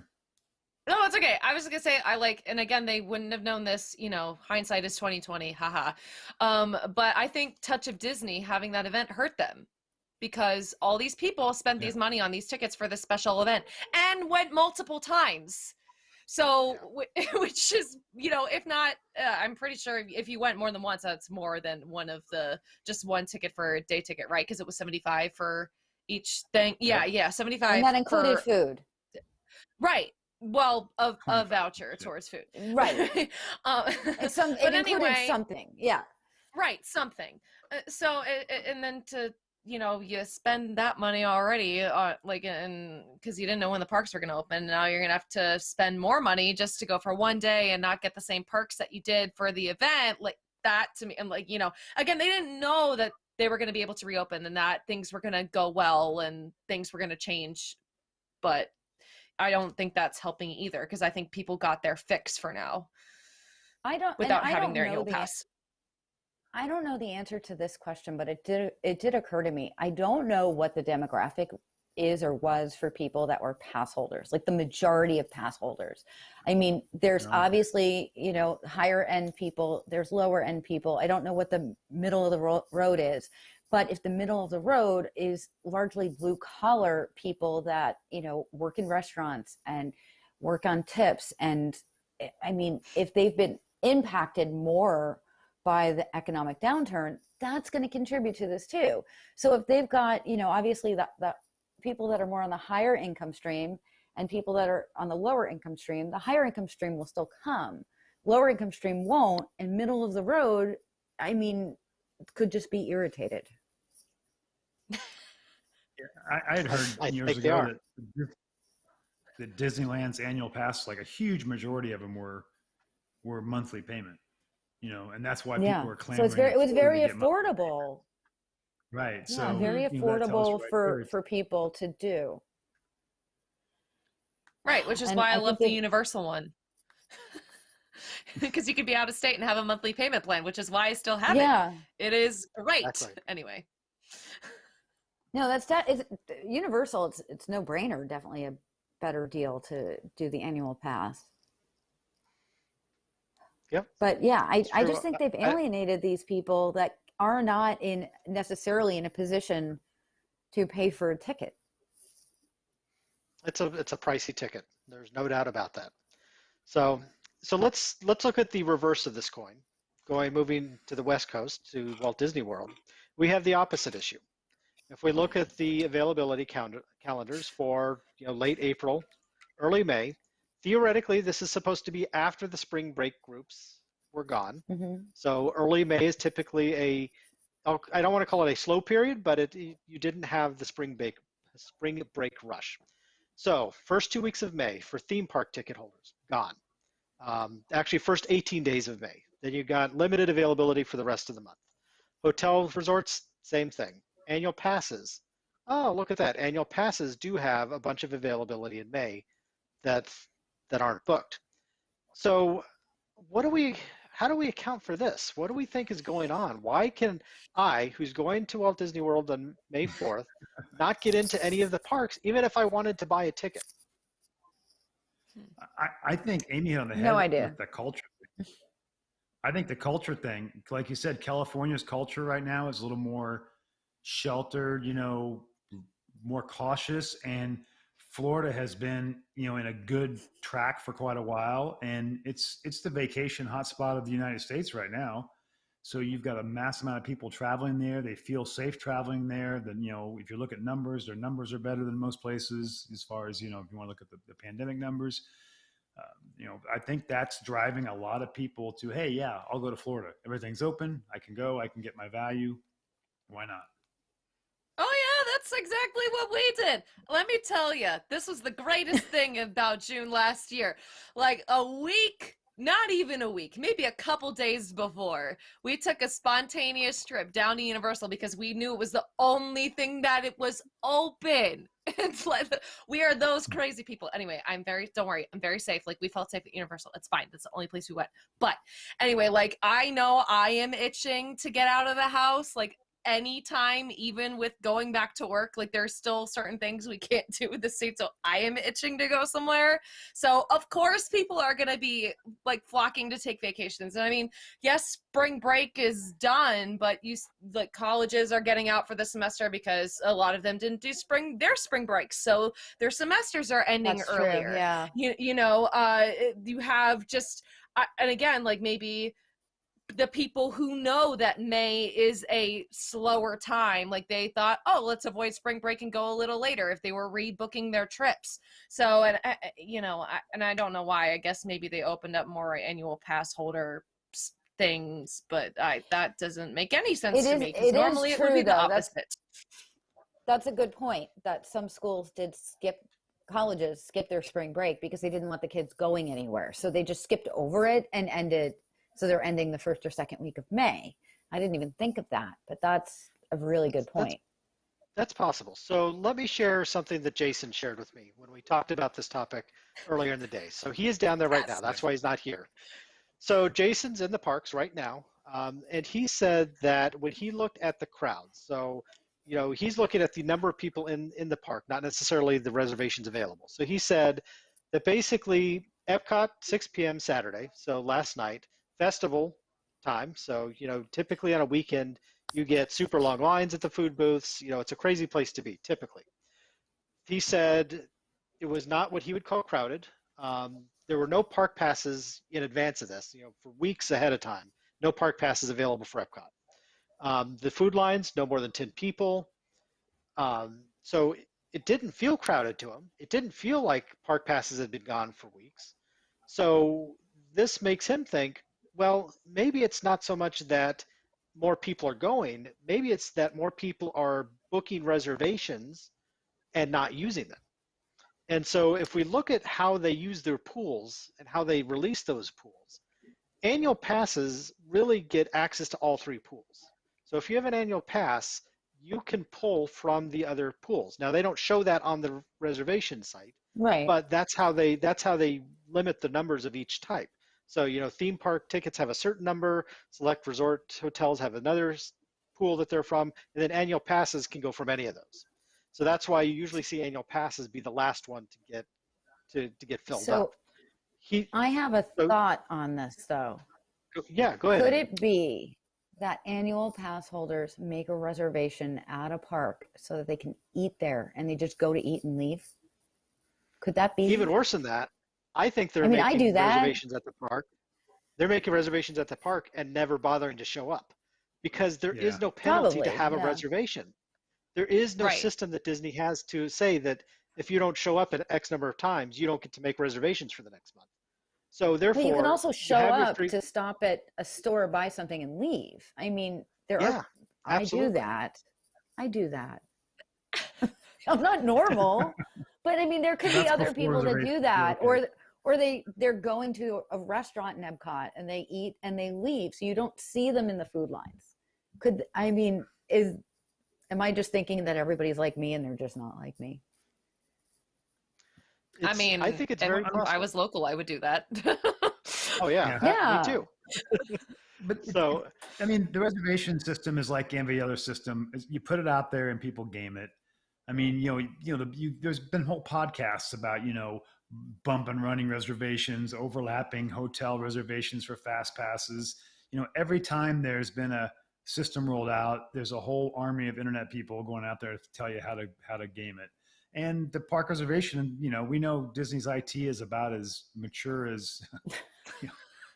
No, it's okay. I was gonna say and again, they wouldn't have known this, hindsight is 2020, haha. But I think Touch of Disney having that event hurt them, because all these people spent these money on these tickets for this special event and went multiple times. So, which is, if not, I'm pretty sure if you went more than once, that's more than just one ticket for a day ticket, right? Because it was 75 for each thing. Yeah, 75. And that included food. Right. Well, a voucher towards food. Right. It included something. Yeah. Right. Something. And then to, you spend that money already, because you didn't know when the parks were going to open. Now you're going to have to spend more money just to go for one day and not get the same perks that you did for the event. Like that to me. And again, they didn't know that they were going to be able to reopen and that things were going to go well and things were going to change. But I don't think that's helping either, because I think people got their fix for now. Without having their annual pass. I don't know the answer to this question, but it did occur to me. I don't know what the demographic is or was for people that were pass holders, like the majority of pass holders. I mean, there's obviously, higher end people, there's lower end people. I don't know what the middle of the road is, but if the middle of the road is largely blue collar people that, work in restaurants and work on tips. And I mean, if they've been impacted more by the economic downturn, that's going to contribute to this too. So if they've got, obviously the people that are more on the higher income stream and people that are on the lower income stream, the higher income stream will still come. Lower income stream won't, and middle of the road, I mean, could just be irritated. I had heard years ago that Disneyland's annual pass, like a huge majority of them were monthly payment, and that's why people were clamoring. So it was very affordable. Right. Yeah, so very affordable for people to do. Right, which is why I love the universal one. Because you could be out of state and have a monthly payment plan, which is why I still have it. It is great. Exactly. Anyway. No, it's universal. It's no brainer. Definitely a better deal to do the annual pass. Yep. But yeah, I just think they've alienated these people that are not necessarily in a position to pay for a ticket. It's a pricey ticket. There's no doubt about that. So let's look at the reverse of this coin. Moving to the West Coast to Walt Disney World, we have the opposite issue. If we look at the availability calendars for late April, early May, theoretically this is supposed to be after the spring break groups were gone. Mm-hmm. So early May is typically I don't want to call it a slow period, but you didn't have the spring break rush. So first 2 weeks of May for theme park ticket holders, gone. Actually, first 18 days of May. Then you got limited availability for the rest of the month. Hotel resorts, same thing. Annual passes. Oh, look at that. Annual passes do have a bunch of availability in May that aren't booked. So how do we account for this? What do we think is going on? Why can I, who's going to Walt Disney World on May 4th, not get into any of the parks, even if I wanted to buy a ticket? I think Amy hit on the head with the culture thing. I think the culture thing, like you said, California's culture right now is a little more sheltered, more cautious, and Florida has been, in a good track for quite a while, and it's the vacation hotspot of the United States right now. So you've got a mass amount of people traveling there. They feel safe traveling there. Then, if you look at numbers, their numbers are better than most places as far as, if you want to look at the pandemic numbers. I think that's driving a lot of people to, hey, yeah, I'll go to Florida. Everything's open. I can go. I can get my value. Why not? Oh yeah, that's exactly what we did. Let me tell you, this was the greatest thing about June last year. Like a week, not even a week, maybe a couple days before, we took a spontaneous trip down to Universal because we knew it was the only thing that it was open. It's like we are those crazy people. Anyway, don't worry, I'm very safe. Like we felt safe at Universal. It's fine. That's the only place we went. But anyway, like I know I am itching to get out of the house. Like anytime, even with going back to work, like there's still certain things we can't do with the state, so I am itching to go somewhere. So of course people are going to be like flocking to take vacations. And I mean, yes, spring break is done, but like colleges are getting out for the semester because a lot of them didn't do their spring breaks, so their semesters are ending That's earlier. true, yeah. You have just and again, like maybe the people who know that May is a slower time, like they thought, oh, let's avoid spring break and go a little later if they were rebooking their trips. So, and I don't know why. I guess maybe they opened up more annual pass holder things, but that doesn't make any sense to me. Because normally it would be the opposite. That's a good point. That some schools colleges skip their spring break because they didn't want the kids going anywhere, so they just skipped over it and ended. So they're ending the first or second week of May. I didn't even think of that, but that's a really good point. That's possible. So let me share something that Jason shared with me when we talked about this topic earlier in the day. So he is down there right now. That's why he's not here. So Jason's in the parks right now. And he said that when he looked at the crowds, so, he's looking at the number of people in the park, not necessarily the reservations available. So he said that basically Epcot, 6 p.m. Saturday, so last night, festival time. So, typically on a weekend, you get super long lines at the food booths. It's a crazy place to be, typically. He said it was not what he would call crowded. There were no park passes in advance of this, for weeks ahead of time. No park passes available for Epcot. The food lines, no more than 10 people. So it didn't feel crowded to him. It didn't feel like park passes had been gone for weeks. So this makes him think, well, maybe it's not so much that more people are going, maybe it's that more people are booking reservations and not using them. And so if we look at how they use their pools and how they release those pools, annual passes really get access to all three pools. So if you have an annual pass, you can pull from the other pools. Now they don't show that on the reservation site, right? But that's how they limit the numbers of each type. So, theme park tickets have a certain number, select resort hotels have another pool that they're from, and then annual passes can go from any of those. So that's why you usually see annual passes be the last one to get filled up. I have a thought on this though. Yeah, go ahead. Could it be that annual pass holders make a reservation at a park so that they can eat there and they just go to eat and leave? Could that be? Even worse than that, I think they're making reservations at the park. They're making reservations at the park and never bothering to show up because there is no penalty to have a reservation. There is no system that Disney has to say that if you don't show up at X number of times, you don't get to make reservations for the next month. So therefore, you can also show up to stop at a store, buy something, and leave. I mean, I do that. I'm not normal, but I mean, there could be other people that do that, or they're going to a restaurant in Epcot and they eat and they leave, so you don't see them in the food lines. Am I just thinking that everybody's like me and they're just not like me? I mean, I think it's very possible. I was local, I would do that. Oh yeah. Me too. But so, I mean, the reservation system is like every other system. You put it out there and people game it. I mean, there's been whole podcasts about, bump and running reservations, overlapping hotel reservations for fast passes. Every time there's been a system rolled out, there's a whole army of internet people going out there to tell you how to game it. And the park reservation, we know Disney's IT is about as mature as,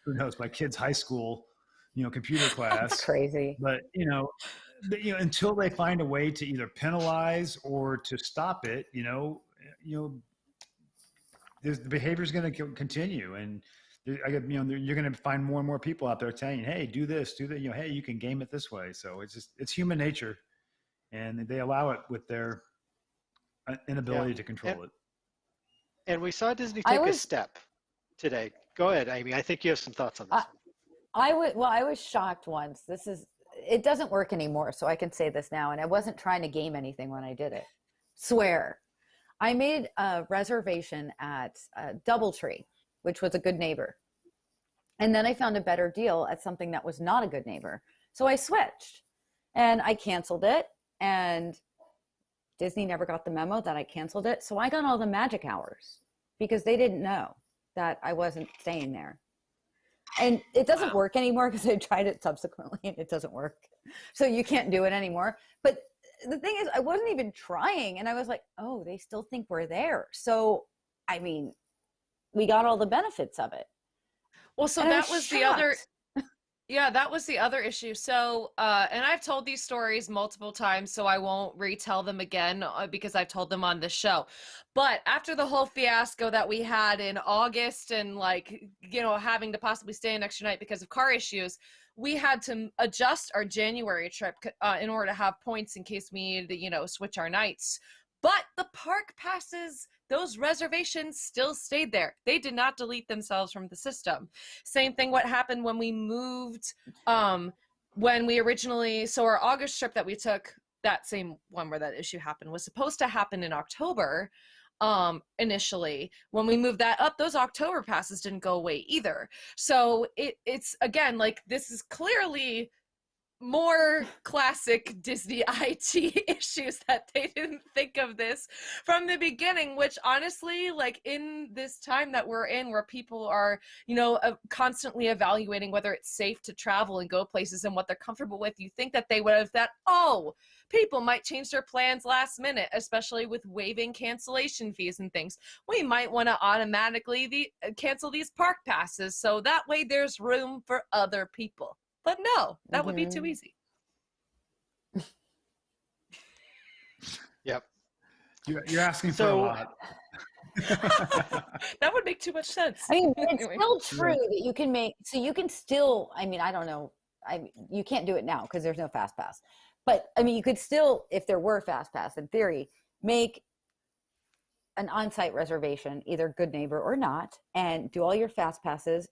who knows, my kid's high school, computer class. That's crazy. But, until they find a way to either penalize or to stop it, the behavior is going to continue, and you're going to find more and more people out there telling you, hey, do this, do that. Hey, you can game it this way. So it's human nature, and they allow it with their inability to control it. And we saw Disney take a step today. Go ahead, Amy. I think you have some thoughts on this. I was shocked once. It doesn't work anymore, so I can say this now. And I wasn't trying to game anything when I did it. Swear. I made a reservation at Doubletree, which was a Good Neighbor. And then I found a better deal at something that was not a Good Neighbor. So I switched and I canceled it, and Disney never got the memo that I canceled it. So I got all the magic hours because they didn't know that I wasn't staying there. And it doesn't work anymore because I tried it subsequently and it doesn't work. So you can't do it anymore. But the thing is, I wasn't even trying. And I was like, oh, they still think we're there. So, I mean, we got all the benefits of it. Well, so that was the other, that was the other issue. So, and I've told these stories multiple times, so I won't retell them again because I've told them on this show. But after the whole fiasco that we had in August and having to possibly stay an extra night because of car issues, we had to adjust our January trip in order to have points in case we needed to, switch our nights. But the park passes, those reservations still stayed there. They did not delete themselves from the system. Same thing what happened when we moved, when we originally, so our August trip that we took, that same one where that issue happened, was supposed to happen in October initially. When we moved that up, those October passes didn't go away either. So it's again, this is clearly more classic Disney IT issues that they didn't think of this from the beginning, which honestly, in this time that we're in where people are, constantly evaluating whether it's safe to travel and go places and what they're comfortable with, you think that they would have thought, oh, people might change their plans last minute, especially with waiving cancellation fees and things. We might want to automatically cancel these park passes so that way there's room for other people. But no, that would be too easy. Yep. You're asking for a lot. That would make too much sense. I mean, it's still true that you can you can still, I mean, I don't know. You can't do it now because there's no fast pass. But I mean, you could still, if there were fast pass in theory, make an on-site reservation, either Good Neighbor or not, and do all your fast passes,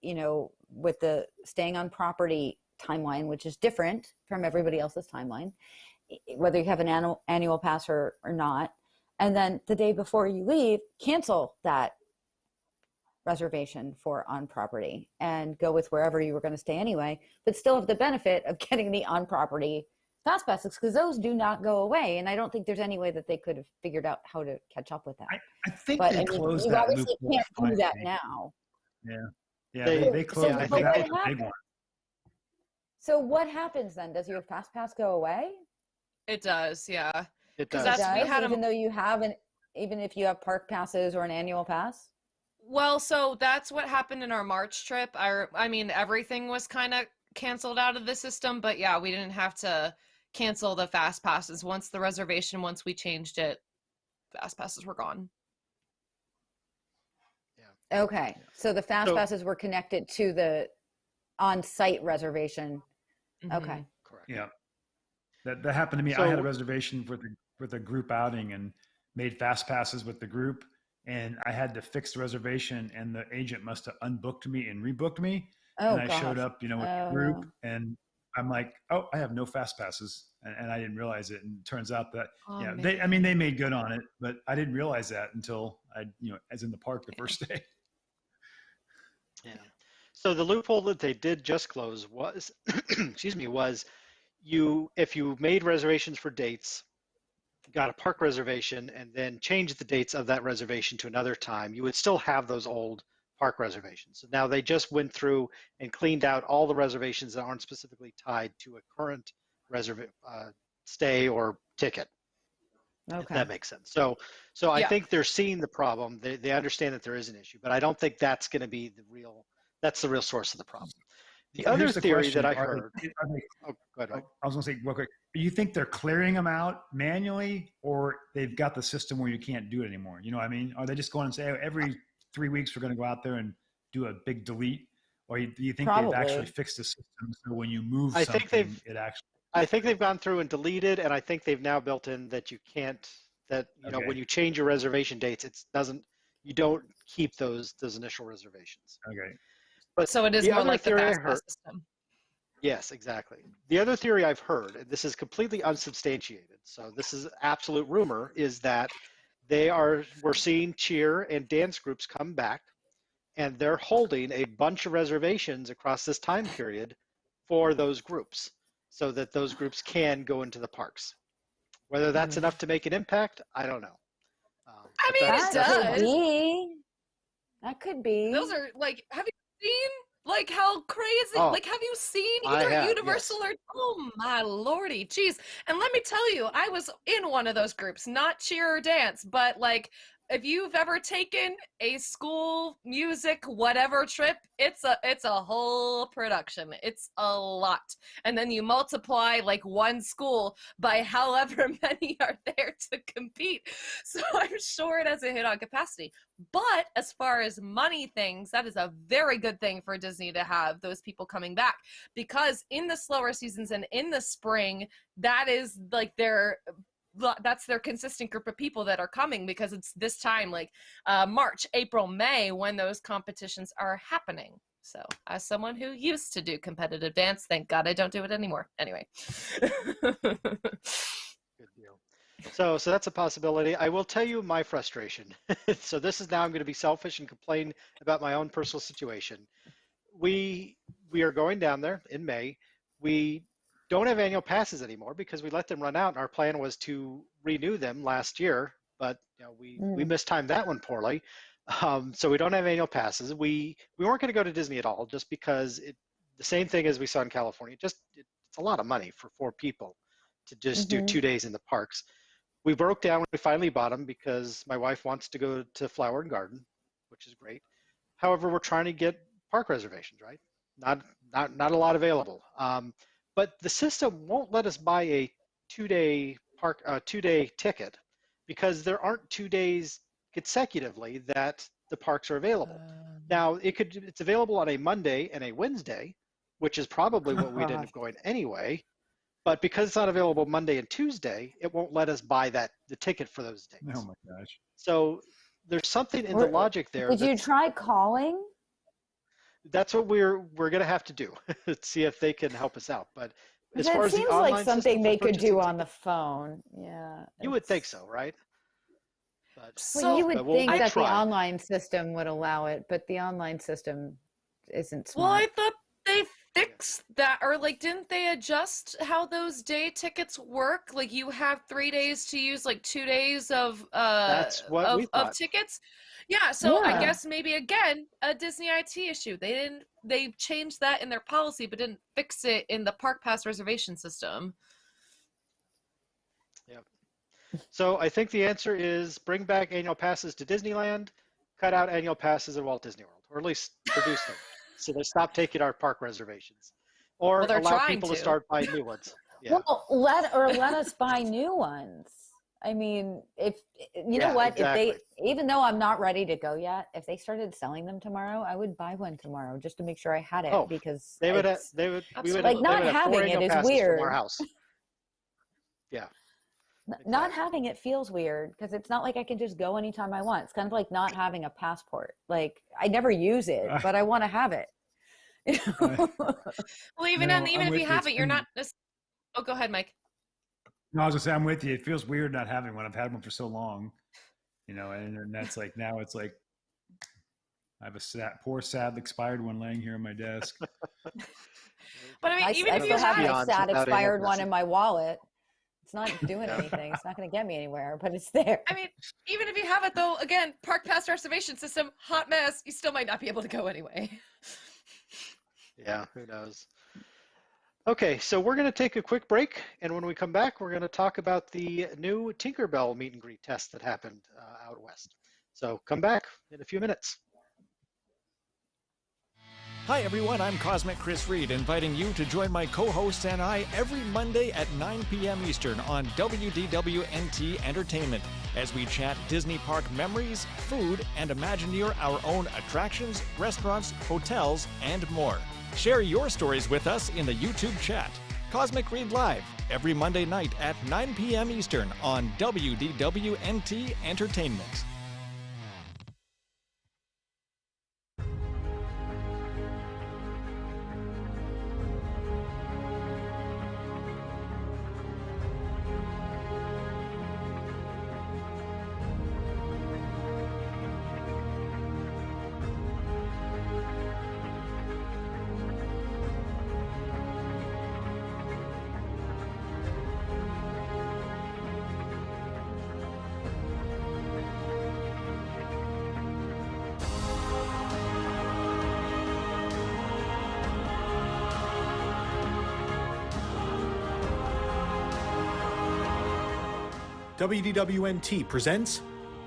with the staying on property timeline, which is different from everybody else's timeline, whether you have an annual pass or not. And then the day before you leave, cancel that reservation for on property and go with wherever you were going to stay anyway, but still have the benefit of getting the on property fast passes, because those do not go away. And I don't think there's any way that they could have figured out how to catch up with that. I think they closed that loop. You obviously can't do that now. Yeah, they closed that. That's a big one. So what happens then? Does your fast pass go away? It does, yeah. It does. Even though you have even if you have park passes or an annual pass? Well, so that's what happened in our March trip. I mean, everything was kind of canceled out of the system, but yeah, we didn't have to cancel the fast passes. Once we changed it, fast passes were gone. Yeah. Okay. So the fast passes were connected to the on-site reservation. Mm-hmm. Okay. Correct. Yeah. That happened to me. I had a reservation with a group outing and made fast passes with the group, and I had to fix the reservation, and the agent must have unbooked me and rebooked me. Oh, and I showed up, with the group, and I'm like, oh, I have no fast passes, and I didn't realize it. And it turns out that they made good on it, but I didn't realize that until as in the park the first day. Yeah. So the loophole that they did just close was, if you made reservations for dates, got a park reservation, and then changed the dates of that reservation to another time, you would still have those old park reservations. So now they just went through and cleaned out all the reservations that aren't specifically tied to a current stay or ticket. Okay. If that makes sense. So I think they're seeing the problem. They understand that there is an issue, but I don't think that's going to be that's the real source of the problem. The other theory that I heard. Go ahead, Mike. I was going to say real quick. Do you think they're clearing them out manually, or they've got the system where you can't do it anymore? You know what I mean? Are they just going and say every 3 weeks we're going to go out there and do a big delete, or do you think they've Probably. actually fixed the system so when you move I something, think they've it actually? I think they've gone through and deleted, and I think they've now built in that you can't, that, Okay. when you change your reservation dates, you don't keep those initial reservations. Okay. But So it is the more other like the theory I fast pass heard, system. yes, exactly. The other theory I've heard, and this is completely unsubstantiated, so this is absolute rumor, is that we're seeing cheer and dance groups come back, and they're holding a bunch of reservations across this time period for those groups, so that those groups can go into the parks. Whether that's enough to make an impact, I don't know. I But mean, that's- it That that's could does. be. That could be. Those are like, have you seen like how crazy? Oh, Like, have you seen I either have, Universal yes. or? Oh my lordy, jeez! And let me tell you, I was in one of those groups, not cheer or dance, but like, if you've ever taken a school music whatever trip, it's a whole production. It's a lot, and then you multiply like one school by however many are there to compete. So I'm sure it has a hit on capacity. But as far as money things, that is a very good thing for Disney to have those people coming back, because in the slower seasons and in the spring, that is like that's their consistent group of people that are coming, because it's this time, like March, April, May, when those competitions are happening. So as someone who used to do competitive dance, thank God I don't do it anymore. Anyway. Good deal. So that's a possibility. I will tell you my frustration. So this is now, I'm going to be selfish and complain about my own personal situation. We are going down there in May. We don't have annual passes anymore because we let them run out, and our plan was to renew them last year, but we mistimed that one poorly. So we don't have annual passes. We weren't going to go to Disney at all, just because the same thing as we saw in California. It's a lot of money for 4 people to just do 2 days in the parks. We broke down when we finally bought them because my wife wants to go to Flower and Garden, which is great. However, we're trying to get park reservations, right? Not a lot available. But the system won't let us buy a 2-day park, 2-day ticket, because there aren't 2 days consecutively that the parks are available. Now it's available on a Monday and a Wednesday, which is probably what we'd end up going anyway. But because it's not available Monday and Tuesday, it won't let us buy the ticket for those days. Oh my gosh. So there's something in the logic there. Did you try calling? That's what we're going to have to do. See if they can help us out. But as far It as the seems online like something system they for could do purchasing on the phone. Yeah. you would think so, right? But, Well, you would think we'll that try. the online system would allow it, but the online system isn't smart. Well, I thought they fixed that, or like, didn't they adjust how those day tickets work? Like, you have 3 days to use like 2 days of That's what we thought. tickets. Yeah, so I Yeah. guess maybe again a Disney IT issue. They changed that in their policy, but didn't fix it in the park pass reservation system. Yep. So I think the answer is bring back annual passes to Disneyland, cut out annual passes at Walt Disney World, or at least reduce them, so they stop taking our park reservations, or Well, they're allow trying people to to. start buying new ones. Yeah. Well, let us buy new ones. I mean, if you know what, exactly. if they, even though I'm not ready to go yet, if they started selling them tomorrow, I would buy one tomorrow just to make sure I had it, because we would like, not have 4 having it annual is passes weird. from our house. Yeah. Not Exactly. having it feels weird, because it's not like I can just go anytime I want. It's kind of like not having a passport. Like, I never use it, but I want to have it. Well, even No, even I'm if with you you. have it, It's you're been- not. Oh, go ahead, Mike. No, I was gonna say I'm with you. It feels weird not having one. I've had one for so long, and that's like, now it's like I have a poor sad expired one laying here on my desk. But I mean, even I if you still have have a Beyond sad without expired annual one passes. in my wallet. It's not doing anything. It's not going to get me anywhere, but it's there. I mean, even if you have it, though, again, park pass reservation system, hot mess. You still might not be able to go anyway. Yeah, who knows? Okay, so we're going to take a quick break, and when we come back, we're going to talk about the new Tinkerbell meet and greet test that happened out west. So come back in a few minutes. Hi everyone, I'm Cosmic Chris Reed, inviting you to join my co-hosts and I every Monday at 9 p.m. Eastern on WDWNT Entertainment as we chat Disney Park memories, food, and Imagineer our own attractions, restaurants, hotels, and more. Share your stories with us in the YouTube chat. Cosmic Read Live, every Monday night at 9 p.m. Eastern on WDWNT Entertainment. WDWNT presents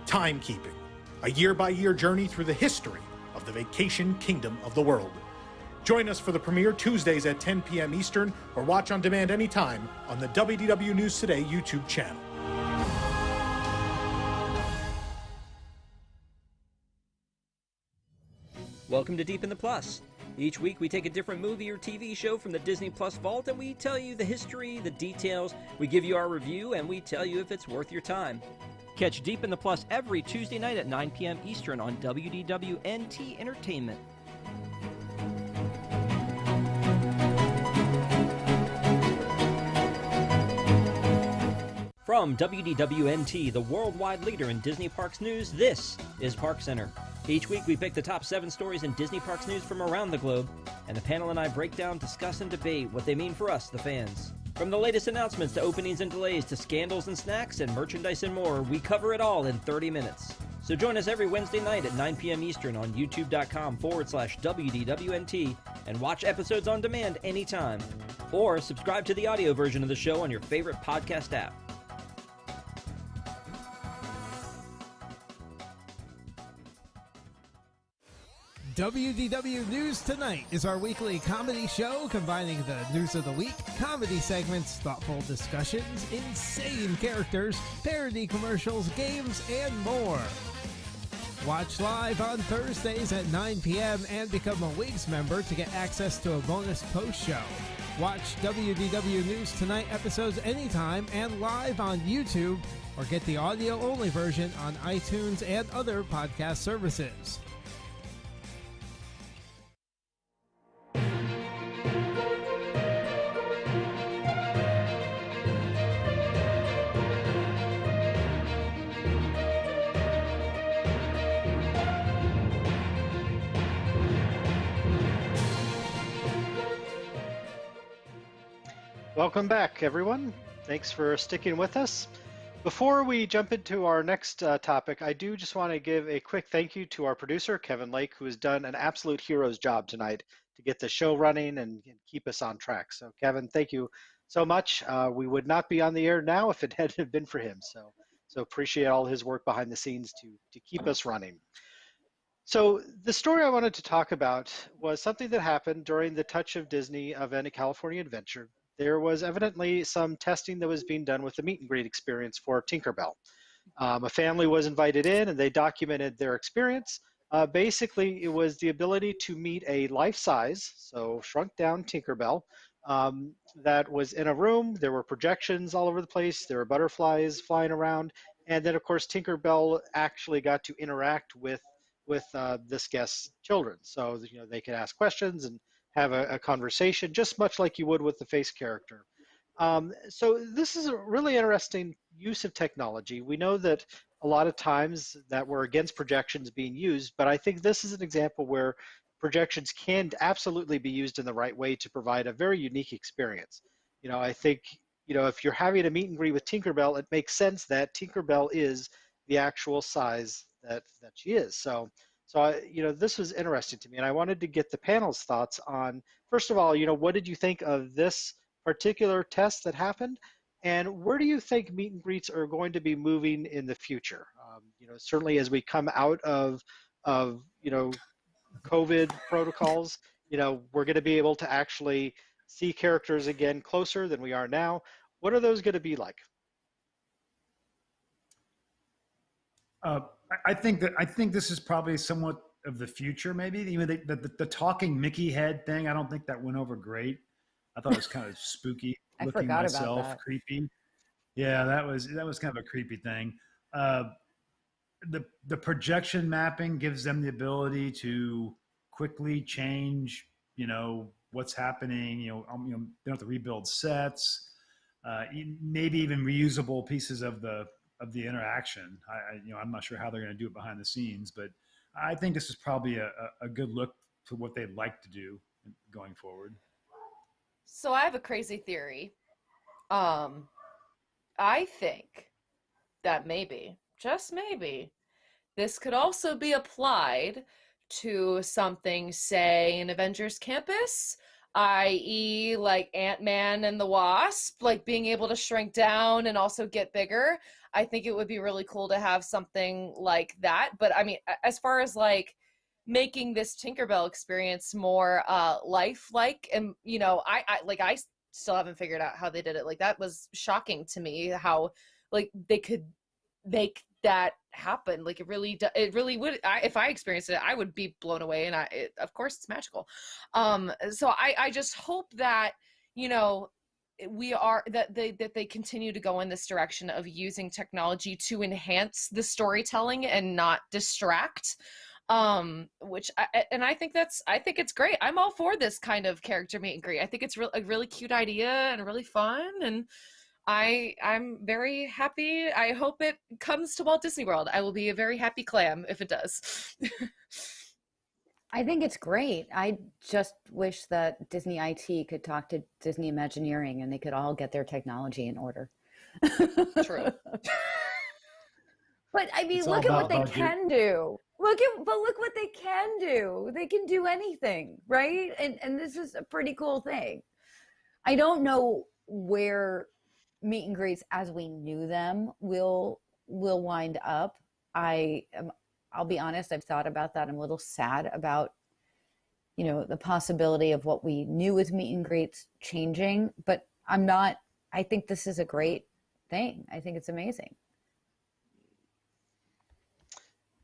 Timekeeping, a year-by-year journey through the history of the vacation kingdom of the world. Join us for the premiere Tuesdays at 10 p.m. Eastern or watch on demand anytime on the WDW News Today YouTube channel. Welcome to Deep in the Plus. Each week we take a different movie or TV show from the Disney Plus vault and we tell you the history, the details, we give you our review, and we tell you if it's worth your time. Catch Deep in the Plus every Tuesday night at 9 p.m. Eastern on WDWNT Entertainment. From WDWNT, the worldwide leader in Disney Parks news, this is Park Center. Each week we pick the top 7 stories in Disney Parks news from around the globe, and the panel and I break down, discuss, and debate what they mean for us, the fans. From the latest announcements to openings and delays to scandals and snacks and merchandise and more, we cover it all in 30 minutes. So join us every Wednesday night at 9 p.m. Eastern on youtube.com/WDWNT and watch episodes on demand anytime. Or subscribe to the audio version of the show on your favorite podcast app. WDW News Tonight is our weekly comedy show combining the news of the week, comedy segments, thoughtful discussions, insane characters, parody commercials, games, and more. Watch live on Thursdays at 9 p.m. and become a WIGS member to get access to a bonus post show. Watch WDW News Tonight episodes anytime and live on YouTube, or get the audio-only version on iTunes and other podcast services. Welcome back, everyone. Thanks for sticking with us. Before we jump into our next topic, I do just want to give a quick thank you to our producer, Kevin Lake, who has done an absolute hero's job tonight to get the show running and keep us on track. So, Kevin, thank you so much. We would not be on the air now if it hadn't been for him. So appreciate all his work behind the scenes to keep us running. So the story I wanted to talk about was something that happened during the Touch of Disney event at California Adventure. There was evidently some testing that was being done with the meet and greet experience for Tinkerbell. A family was invited in and they documented their experience. Basically, it was the ability to meet a life-size, so shrunk down Tinkerbell that was in a room. There were projections all over the place. There were butterflies flying around. And then, of course, Tinkerbell actually got to interact with this guest's children. So, they could ask questions and have a conversation, just much like you would with the face character. So this is a really interesting use of technology. We know that a lot of times that we're against projections being used, but I think this is an example where projections can absolutely be used in the right way to provide a very unique experience. I think, if you're having a meet and greet with Tinkerbell, it makes sense that Tinkerbell is the actual size that she is. So this was interesting to me, and I wanted to get the panel's thoughts on, first of all, what did you think of this particular test that happened, and where do you think meet and greets are going to be moving in the future? Certainly as we come out of COVID protocols, we're going to be able to actually see characters again closer than we are now. What are those going to be like? I think this is probably somewhat of the future. Maybe the talking Mickey head thing. I don't think that went over great. I thought it was kind of spooky I looking forgot about myself, that. creepy. Yeah, that was kind of a creepy thing. The projection mapping gives them the ability to quickly change, what's happening. They don't have to rebuild sets. Maybe even reusable pieces of the interaction. I'm not sure how they're going to do it behind the scenes, but I think this is probably a good look to what they'd like to do going forward. So I have a crazy theory. I think that maybe, just maybe, this could also be applied to something, say, in Avengers Campus, i.e. like Ant-Man and the Wasp, like being able to shrink down and also get bigger. I think it would be really cool to have something like that. But I mean, as far as like making this Tinkerbell experience more lifelike, and I still haven't figured out how they did it. Like that was shocking to me how like they could make that happen. Like it really would. If I experienced it, I would be blown away. And of course it's magical. So I just hope that, that they continue to go in this direction of using technology to enhance the storytelling and not distract. I think it's great. I'm all for this kind of character meet and greet. I think it's a really cute idea and really fun, and I'm very happy. I hope it comes to Walt Disney World. I will be a very happy clam if it does. I think it's great. I just wish that Disney IT could talk to Disney Imagineering and they could all get their technology in order. True. But I mean, It's look all at what they about budget. can do. Look what they can do. They can do anything, right? And this is a pretty cool thing. I don't know where meet and greets as we knew them will wind up. I'll be honest, I've thought about that. I'm a little sad about, the possibility of what we knew as meet and greets changing, but I think this is a great thing. I think it's amazing.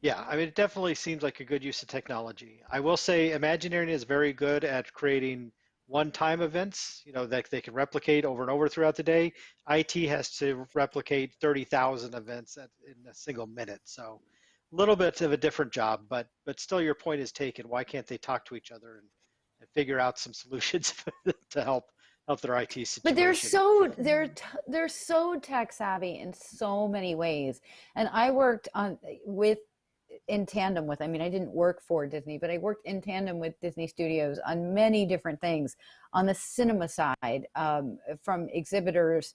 Yeah, I mean, it definitely seems like a good use of technology. I will say Imagineering is very good at creating one-time events, that they can replicate over and over throughout the day. IT has to replicate 30,000 events in a single minute. So a little bit of a different job, but still your point is taken. Why can't they talk to each other and figure out some solutions to help their IT situation? But they're so tech savvy in so many ways. And I worked in tandem with, I didn't work for Disney, but I worked in tandem with Disney Studios on many different things on the cinema side, from exhibitors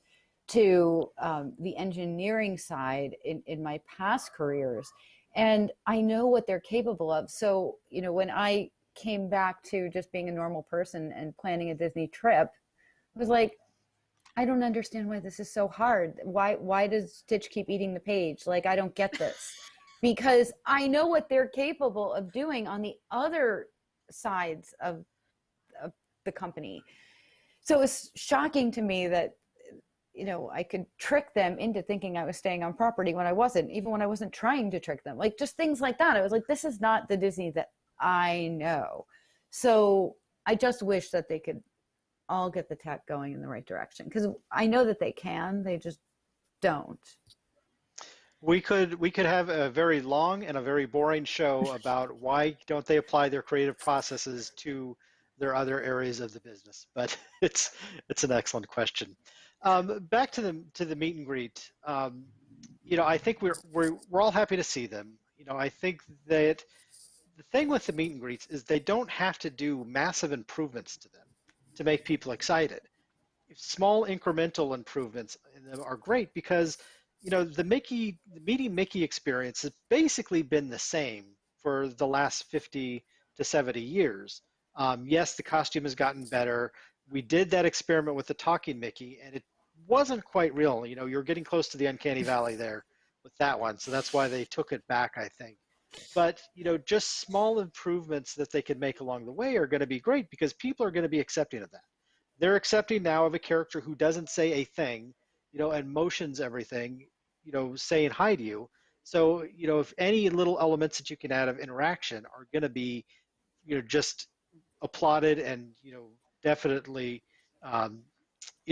to the engineering side in my past careers. And I know what they're capable of. So, when I came back to just being a normal person and planning a Disney trip, I was like, I don't understand why this is so hard. Why does Stitch keep eating the page? Like, I don't get this. Because I know what they're capable of doing on the other sides of the company. So it's shocking to me that, I could trick them into thinking I was staying on property when I wasn't, even when I wasn't trying to trick them. Like, just things like that. I was like, this is not the Disney that I know. So I just wish that they could all get the tech going in the right direction, because I know that they can, they just don't. We could have a very long and a very boring show about why don't they apply their creative processes to their other areas of the business, but it's an excellent question. Back to the meet and greet. I think we're all happy to see them. I think that the thing with the meet and greets is they don't have to do massive improvements to them to make people excited. Small incremental improvements in them are great, because the meeting Mickey experience has basically been the same for the last 50 to 70 years. Yes, the costume has gotten better. We did that experiment with the talking Mickey, and it wasn't quite real. You're getting close to the uncanny valley there with that one. So that's why they took it back, I think. But just small improvements that they can make along the way are going to be great because people are going to be accepting of that. They're accepting now of a character who doesn't say a thing, and motions everything, saying hi to you. So, if any little elements that you can add of interaction are going to be, just applauded and, definitely, um,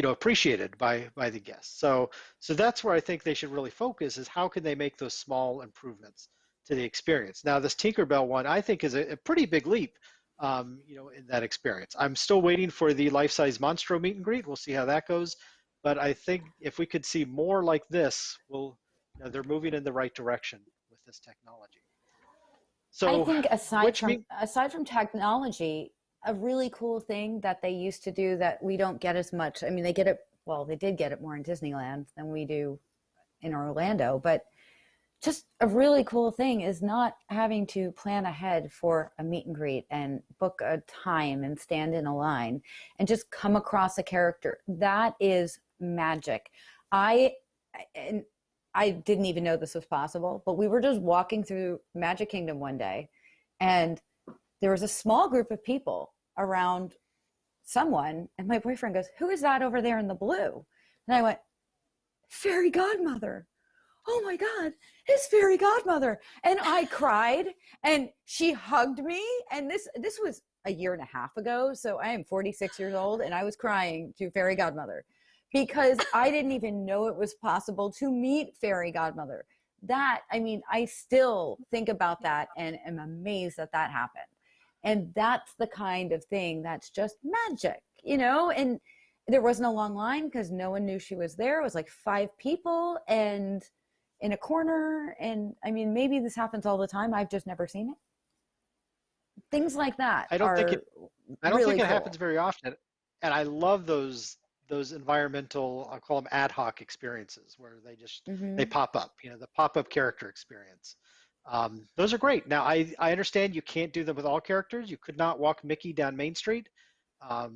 appreciated by the guests. So that's where I think they should really focus is how can they make those small improvements to the experience. Now, this Tinkerbell one, I think is a pretty big leap, in that experience. I'm still waiting for the life-size Monstro meet and greet. We'll see how that goes. But I think if we could see more like this, they're moving in the right direction with this technology. So I think aside from technology, a really cool thing that they used to do that we don't get as much. I mean, they get it. Well, they did get it more in Disneyland than we do in Orlando, but just a really cool thing is not having to plan ahead for a meet and greet and book a time and stand in a line and just come across a character. That is magic. I didn't even know this was possible, but we were just walking through Magic Kingdom one day and there was a small group of people around someone, and my boyfriend goes, "Who is that over there in the blue?" And I went, "Fairy godmother. Oh my God, it's fairy godmother." And I cried and she hugged me. And this was a year and a half ago. So I am 46 years old and I was crying to fairy godmother because I didn't even know it was possible to meet fairy godmother. I still think about that and am amazed that that happened. And that's the kind of thing that's just magic, and there wasn't a long line because no one knew she was there. It was like 5 people and in a corner. And maybe this happens all the time. I've just never seen it. Things like that. I don't think it cool. happens very often. And I love those environmental, I'll call them ad hoc experiences where they just, they pop up, the pop-up character experience. Those are great. Now, I understand you can't do them with all characters. You could not walk Mickey down Main Street.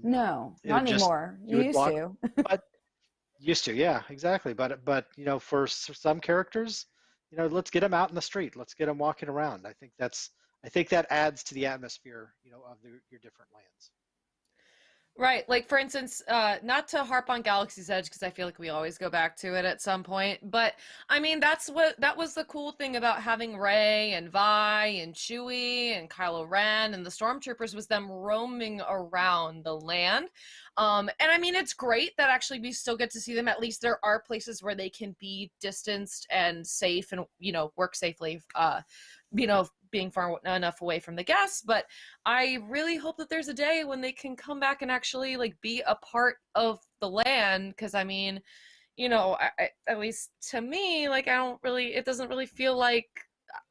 No, not anymore. You used to. But used to, yeah, exactly. But for some characters, let's get them out in the street. Let's get them walking around. I think that adds to the atmosphere, of your different lands. Right. Like, for instance, not to harp on Galaxy's Edge, because I feel like we always go back to it at some point. But, that was the cool thing about having Rey and Vi and Chewie and Kylo Ren and the Stormtroopers was them roaming around the land. It's great that actually we still get to see them. At least there are places where they can be distanced and safe and, work safely, being far enough away from the guests. But I really hope that there's a day when they can come back and actually be a part of the land. Cause at least to me, it doesn't really feel like,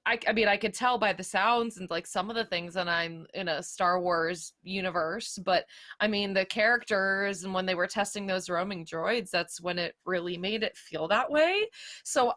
I could tell by the sounds and some of the things that I'm in a Star Wars universe, but the characters and when they were testing those roaming droids, that's when it really made it feel that way. So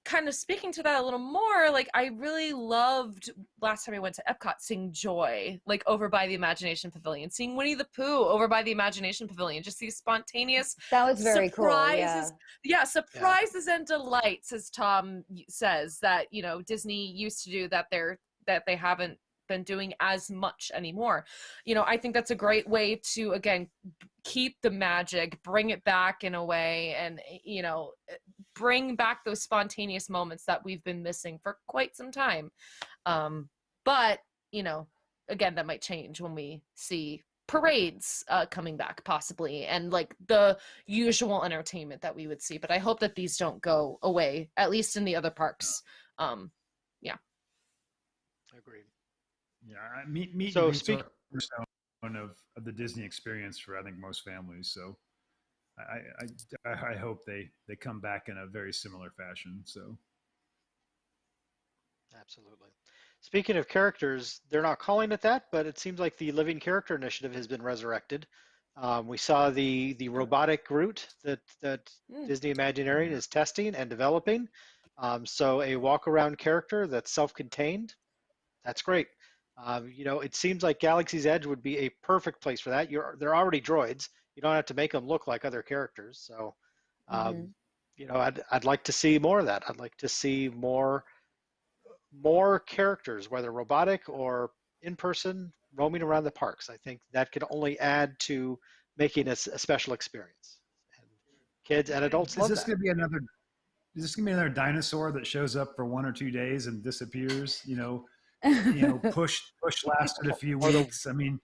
kind of speaking to that a little more, I really loved last time I went to Epcot seeing Joy, over by the Imagination Pavilion, seeing Winnie the Pooh over by the Imagination Pavilion, just these spontaneous that was very surprises. Cool. Yeah, surprises and delights, as Tom says, that Disney used to do that they haven't been doing as much anymore. I think that's a great way to, again, keep the magic, bring it back in a way, and bring back those spontaneous moments that we've been missing for quite some time. But again, that might change when we see parades coming back possibly, and the usual entertainment that we would see. But I hope that these don't go away, at least in the other parks. Yeah. Agreed. Yeah, so speak of the Disney experience for I think most families. So I hope they come back in a very similar fashion. So absolutely. Speaking of characters, they're not calling it that, but it seems like the Living Character Initiative has been resurrected. We saw the robotic Groot that Disney Imagineering is testing and developing. So a walk-around character that's self-contained. That's great. It seems like Galaxy's Edge would be a perfect place for that. They're already droids. You don't have to make them look like other characters. So, I'd like to see more of that. I'd like to see more more characters, whether robotic or in person, roaming around the parks. I think that could only add to making it a special experience. And kids and adults Is love this that. going to be another? Is this going to be another dinosaur that shows up for 1 or 2 days and disappears? Push lasted a few Or the weeks. I mean,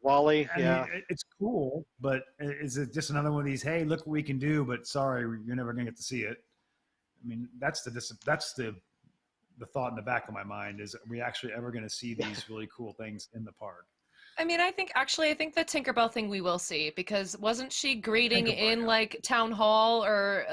Wally, yeah. it's cool, but is it just another one of these? Hey, look what we can do, but sorry, you're never going to get to see it. I mean, that's the thought in the back of my mind is: are we actually ever going to see these really cool things in the park? I mean, I think the Tinkerbell thing we will see, because wasn't she greeting in like town hall or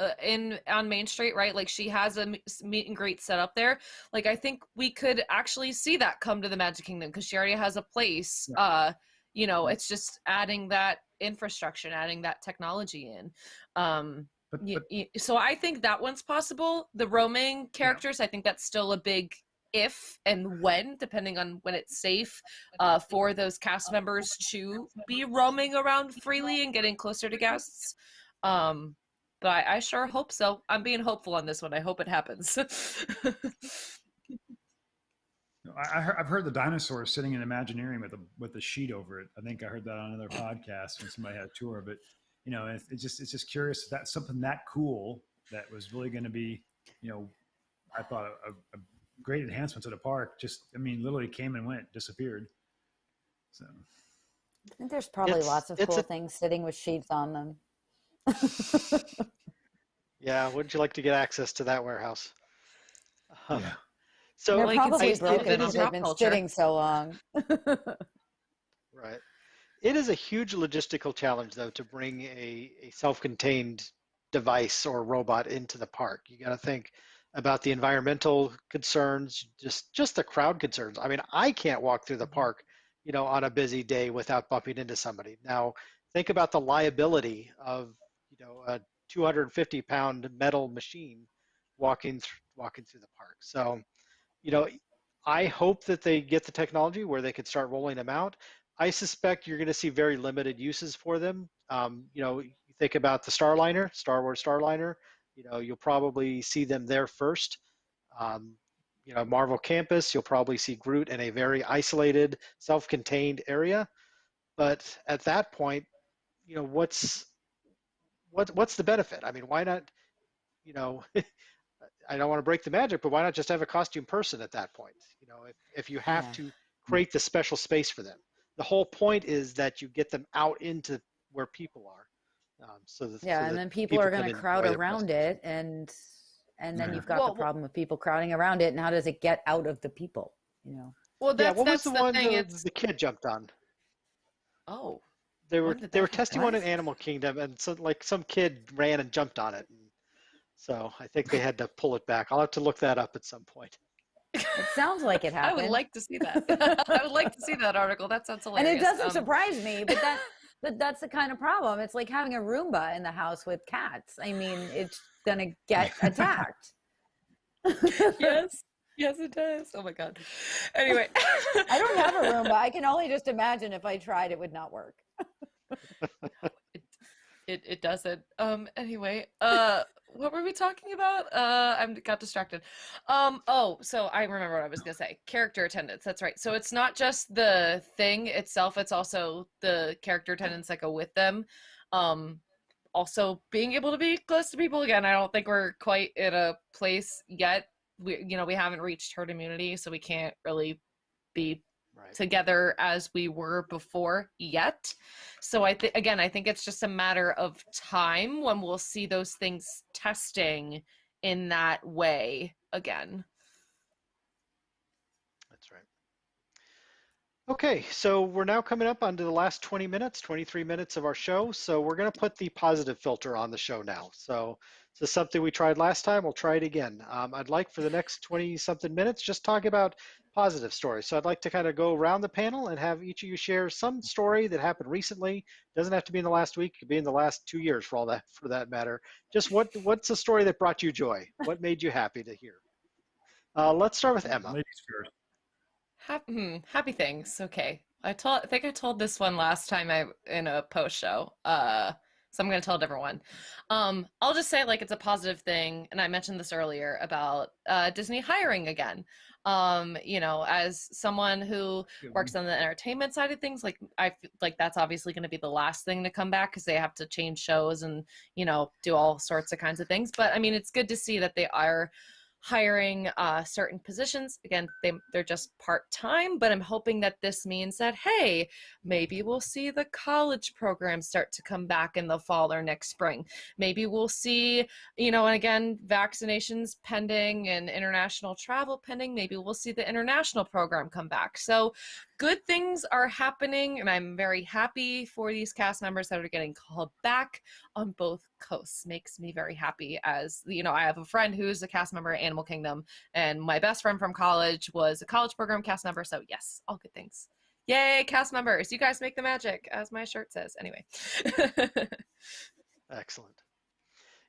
on Main Street, right? Like she has a meet and greet set up there. Like I think we could actually see that come to the Magic Kingdom because she already has a place. Yeah. It's just adding that infrastructure, adding that technology in. So I think that one's possible. The roaming characters, I think that's still a big if and when, depending on when it's safe for those cast members to be roaming around freely and getting closer to guests. But I sure hope so. I'm being hopeful on this one. I hope it happens. I've heard the dinosaur sitting in an Imaginarium with a sheet over it. I think I heard that on another podcast when somebody had a tour of it. It's just curious if that's something that cool that was really going to be, I thought a great enhancement to the park. Literally came and went, disappeared. So I think there's probably lots of cool things sitting with sheets on them. Yeah, wouldn't you like to get access to that warehouse? Yeah. So they're like probably broken in because they've been sitting so long. Right. It is a huge logistical challenge, though, to bring a self-contained device or robot into the park. You got to think about the environmental concerns, just the crowd concerns. I mean, I can't walk through the park, on a busy day without bumping into somebody. Now, think about the liability of, a 250-pound metal machine walking through the park. So, I hope that they get the technology where they could start rolling them out. I suspect you're going to see very limited uses for them. You think about the Starliner, Star Wars Starliner. You'll probably see them there first. Marvel Campus, you'll probably see Groot in a very isolated, self-contained area. But at that point, what's the benefit? I mean, why not? I don't want to break the magic, but why not just have a costume person at that point? If you have to create the special space for them. The whole point is that you get them out into where people are. And then people are going to crowd around it, and then you've got the problem of people crowding around it, and how does it get out of the people? Well, what was the one thing. The kid jumped on? Oh, they were testing one in Animal Kingdom, and some kid ran and jumped on it. So I think they had to pull it back. I'll have to look that up at some point. It sounds like it happened. I would like to see that. I would like to see that article. That sounds hilarious. And it doesn't surprise me, but that's the kind of problem. It's like having a Roomba in the house with cats. I mean, it's gonna get attacked. Yes, it does. Oh my God. Anyway, I don't have a Roomba. I can only just imagine if I tried, it would not work. It doesn't. Anyway, what were we talking about? I got distracted. So I remember what I was gonna say. Character attendants. That's right. So it's not just the thing itself, it's also the character attendants that go with them. Also being able to be close to people again. I don't think we're quite in a place yet. We haven't reached herd immunity, so we can't really be together as we were before yet. So I think it's just a matter of time when we'll see those things testing in that way again. That's right. Okay, so we're now coming up onto the last 20 minutes, 23 minutes of our show. So we're going to put the positive filter on the show now. So this is something we tried last time. We'll try it again. I'd like for the next 20-something minutes, just talk about positive stories. So I'd like to kind of go around the panel and have each of you share some story that happened recently. Doesn't have to be in the last week. It could be in the last 2 years for that matter. Just what's a story that brought you joy? What made you happy to hear? Let's start with Emma. Ladies first. Happy things. Okay. I think I told this one last time in a post show. So I'm going to tell a different one. I'll just say like it's a positive thing, and I mentioned this earlier about Disney hiring again. You know, as someone who works on the entertainment side of things, like I feel like that's obviously going to be the last thing to come back because they have to change shows and, you know, do all sorts of kinds of things. But I mean, it's good to see that they are hiring certain positions. Again, they're just part-time, but I'm hoping that this means that, hey, maybe we'll see the college program start to come back in the fall or next spring. Maybe we'll see, you know, and again, vaccinations pending and international travel pending, maybe we'll see the international program come back. So good things are happening, and I'm very happy for these cast members that are getting called back on both coasts. Makes me very happy. As you know, I have a friend who's a cast member at Animal Kingdom, and my best friend from college was a college program cast member. So yes, all good things. Yay, cast members. You guys make the magic, as my shirt says. Anyway. Excellent.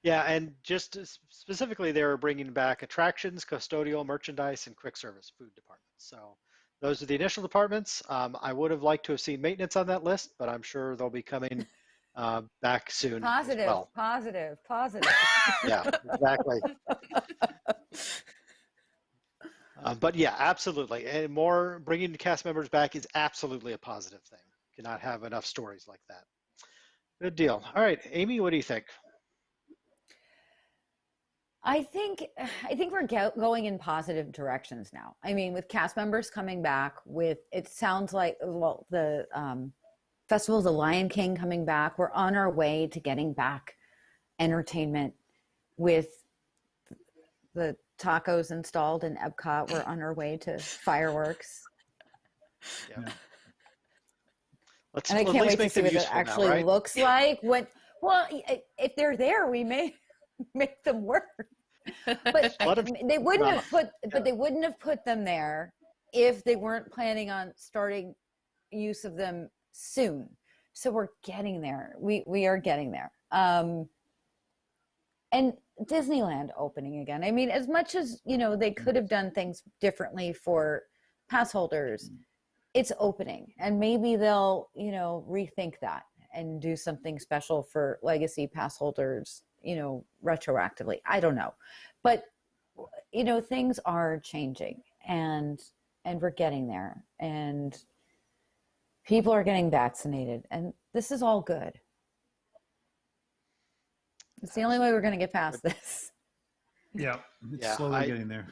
Yeah, and just specifically, they were bringing back attractions, custodial, merchandise, and quick service food departments. So those are the initial departments. I would have liked to have seen maintenance on that list, but I'm sure they'll be coming back soon. Positive, as well. positive. Yeah, exactly. But yeah, absolutely. And more bringing the cast members back is absolutely a positive thing. Cannot have enough stories like that. Good deal. All right, Amy, what do you think? I think we're going in positive directions now. I mean, with cast members coming back, with it sounds like, well, the Festival of the Lion King coming back, we're on our way to getting back entertainment. With the tacos installed in Epcot, we're on our way to fireworks. Yeah. And I can't wait to see what it actually looks like. Well, if they're there, we may make them work. But they wouldn't have put them there if they weren't planning on starting use of them soon. So we're getting there. We are getting there. And Disneyland opening again. I mean, as much as, you know, they could have done things differently for pass holders, it's opening, and maybe they'll, you know, rethink that and do something special for legacy pass holders, you know, retroactively. I don't know. But, you know, things are changing, and we're getting there, and people are getting vaccinated, and this is all good. It's the only way we're going to get past this. Yeah, it's slowly getting there.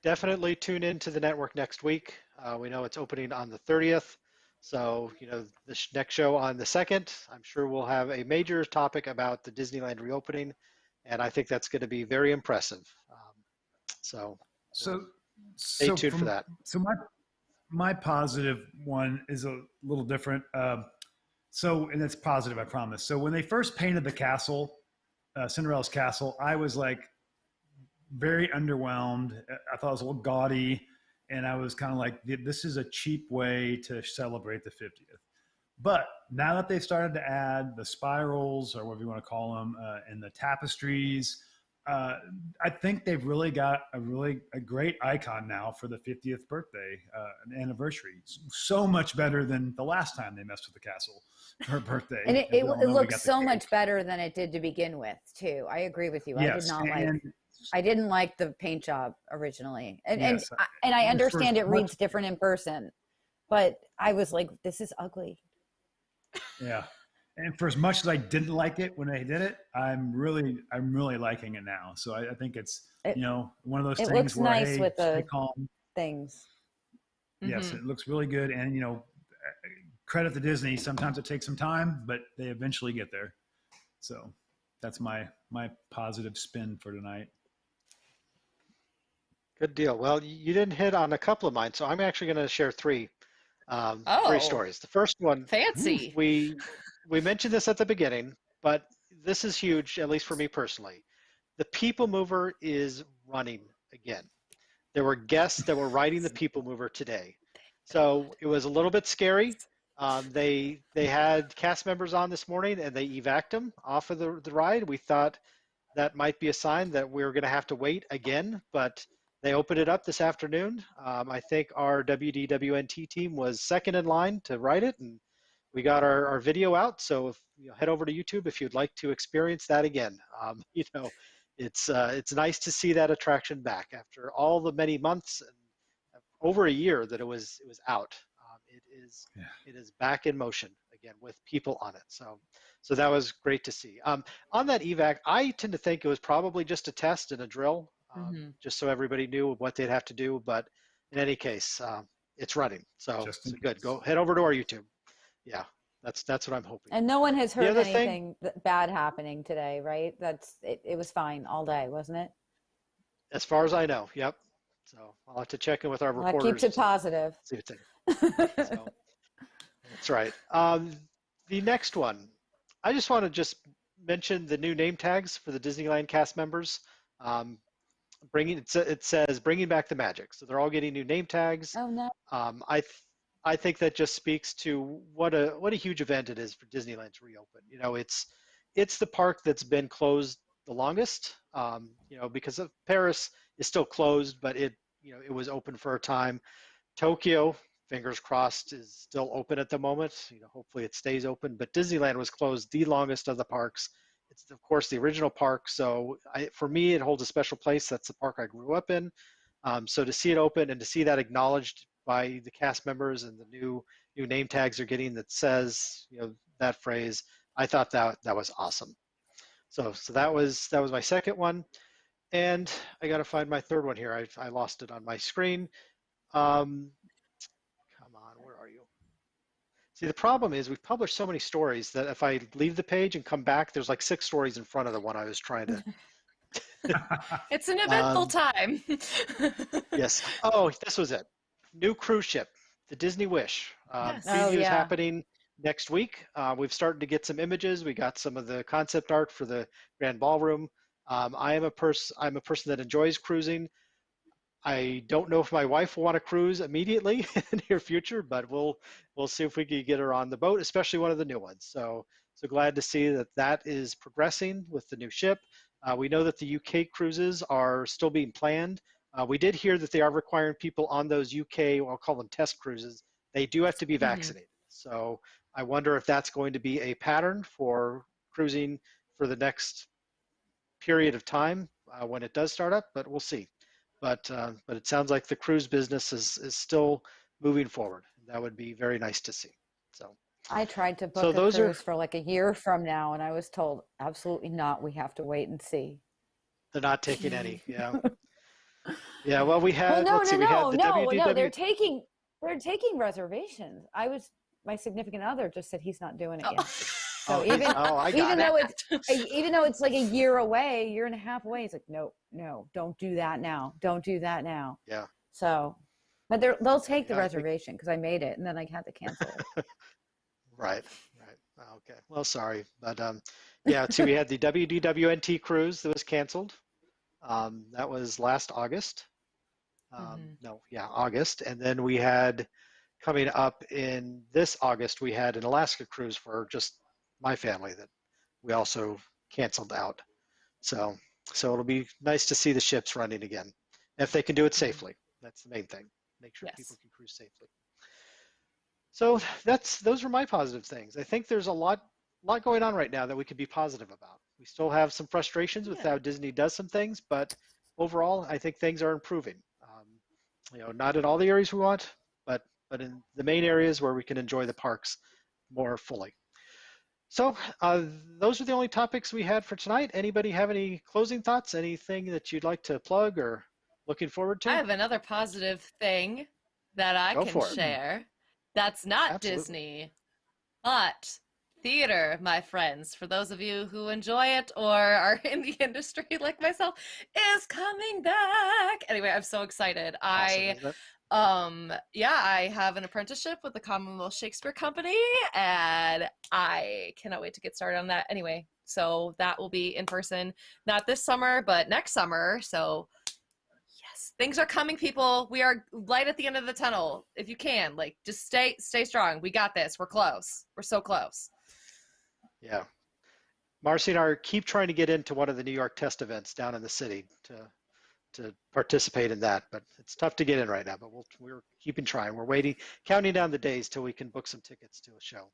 Definitely tune into the network next week. We know it's opening on the 30th. So, you know, the next show on the 2nd, I'm sure we'll have a major topic about the Disneyland reopening. And I think that's going to be very impressive. So stay tuned for that. So my positive one is a little different. And it's positive, I promise. So when they first painted the castle, Cinderella's castle, I was like very underwhelmed. I thought it was a little gaudy. And I was kind of like, this is a cheap way to celebrate the 50th. But now that they've started to add the spirals, or whatever you want to call them, and the tapestries, I think they've really got a great icon now for the 50th birthday anniversary. So much better than the last time they messed with the castle for her birthday. And it looks so much better than it did to begin with, too. I agree with you. Yes, I didn't like the paint job originally. And I understand it reads different in person, but I was like, this is ugly. Yeah. And for as much as I didn't like it when they did it, I'm really liking it now. So I think it's, you know, one of those things looks where, nice hey, with the stay calm. Things. Yes, it looks really good. And, you know, credit to Disney. Sometimes it takes some time, but they eventually get there. So that's my positive spin for tonight. Good deal. Well, you didn't hit on a couple of mine, so I'm actually going to share three stories. The first one, fancy. We mentioned this at the beginning, but this is huge, at least for me personally. The PeopleMover is running again. There were guests that were riding the PeopleMover today, so it was a little bit scary. They had cast members on this morning, and they evac'd them off of the ride. We thought that might be a sign that we were going to have to wait again, but they opened it up this afternoon. I think our WDWNT team was second in line to ride it, and we got our video out. So if you know, head over to YouTube if you'd like to experience that again. You know, it's nice to see that attraction back after all the many months and over a year that it was out. It is back in motion again with people on it. So that was great to see. On that evac, I tend to think it was probably just a test and a drill, just so everybody knew what they'd have to do. But in any case, it's running. So good. Go head over to our YouTube. Yeah, that's what I'm hoping. And no one has heard anything bad happening today, right? It was fine all day, wasn't it? As far as I know, yep. So I'll have to check in with our reporters. That keeps it positive. See what's in. So, that's right. The next one, I just want to just mention the new name tags for the Disneyland cast members. It says bringing back the magic. So they're all getting new name tags. Oh no. I think that just speaks to what a huge event it is for Disneyland to reopen. You know, it's the park that's been closed the longest. You know, because of Paris is still closed, but it was open for a time. Tokyo, fingers crossed, is still open at the moment. You know, hopefully it stays open. But Disneyland was closed the longest of the parks. It's of course the original park, so for me it holds a special place. That's the park I grew up in. So to see it open and to see that acknowledged by the cast members and the new name tags they're getting that says that phrase, I thought that was awesome. So that was my second one, and I got to find my third one here. I lost it on my screen. Come on, where are you? See, the problem is we've published so many stories that if I leave the page and come back, there's like 6 stories in front of the one I was trying to. It's an eventful time. Yes. Oh, this was it. New cruise ship, the Disney Wish. Yes. Preview is happening next week. We've started to get some images. We got some of the concept art for the Grand Ballroom. I'm a person that enjoys cruising. I don't know if my wife will want to cruise immediately in the near future, but we'll see if we can get her on the boat, especially one of the new ones. So glad to see that is progressing with the new ship. We know that the UK cruises are still being planned. We did hear that they are requiring people on those UK, I'll call them test cruises, they do have to be vaccinated. So I wonder if that's going to be a pattern for cruising for the next period of time when it does start up, but we'll see. But it sounds like the cruise business is still moving forward. That would be very nice to see. So I tried to book a cruise for like a year from now, and I was told absolutely not. We have to wait and see. They're not taking any. Yeah. Yeah. Well, we had. Well, no. They're taking reservations. My significant other just said he's not doing it yet. So even though it's like a year away, year and a half away, it's like no, don't do that now. Don't do that now. Yeah. So, but they'll take the reservation because I made it and then I had to cancel it. Right. Okay. Well, sorry, but yeah. So we had the WDWNT cruise that was canceled. That was last August. August, and then we had coming up in this August we had an Alaska cruise for just my family that we also canceled out. So it'll be nice to see the ships running again, if they can do it safely. That's the main thing. Make sure people can cruise safely. So those were my positive things. I think there's a lot going on right now that we could be positive about. We still have some frustrations with how Disney does some things, but overall, I think things are improving. Not in all the areas we want, but in the main areas where we can enjoy the parks more fully. So those are the only topics we had for tonight. Anybody have any closing thoughts? Anything that you'd like to plug or looking forward to? I have another positive thing that I can share. That's not Disney, but theater, my friends. For those of you who enjoy it or are in the industry like myself, is coming back. Anyway, I'm so excited. Awesome, I have an apprenticeship with the Commonwealth Shakespeare Company, and I cannot wait to get started on that. Anyway, so that will be in person, not this summer, but next summer. So yes, things are coming, people. We are light at the end of the tunnel. If you can, just stay strong. We got this. We're close. We're so close. Yeah. Marcy and I keep trying to get into one of the New York test events down in the city to participate in that, but it's tough to get in right now, but we're keeping trying. We're waiting, counting down the days till we can book some tickets to a show.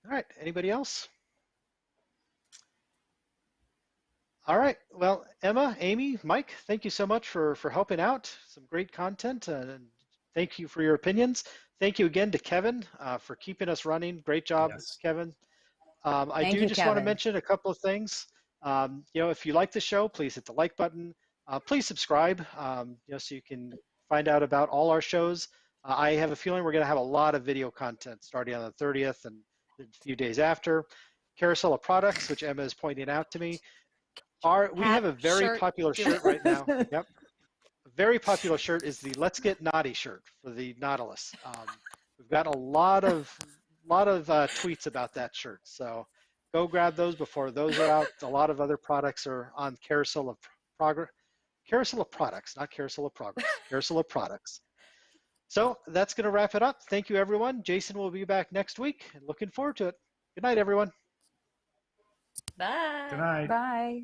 All right. Anybody else? All right. Well, Emma, Amy, Mike, thank you so much for helping out. Some great content. And thank you for your opinions. Thank you again to Kevin for keeping us running. Great job, Yes. Kevin. I Thank do you, just want to Kevin. mention a couple of things. If you like the show, please hit the like button. Please subscribe, so you can find out about all our shows. I have a feeling we're going to have a lot of video content starting on the 30th and a few days after. Carousel of Products, which Emma is pointing out to me. We have a very shirt, popular do shirt it. right now. Yep. A very popular shirt is the Let's Get Naughty shirt for the Nautilus. We've got a lot of tweets about that shirt. So go grab those before those are out. A lot of other products are on Carousel of Progress. Carousel of Products, not Carousel of Progress. Carousel of Products. So that's going to wrap it up. Thank you, everyone. Jason will be back next week. Looking forward to it. Good night, everyone. Bye. Good night. Bye.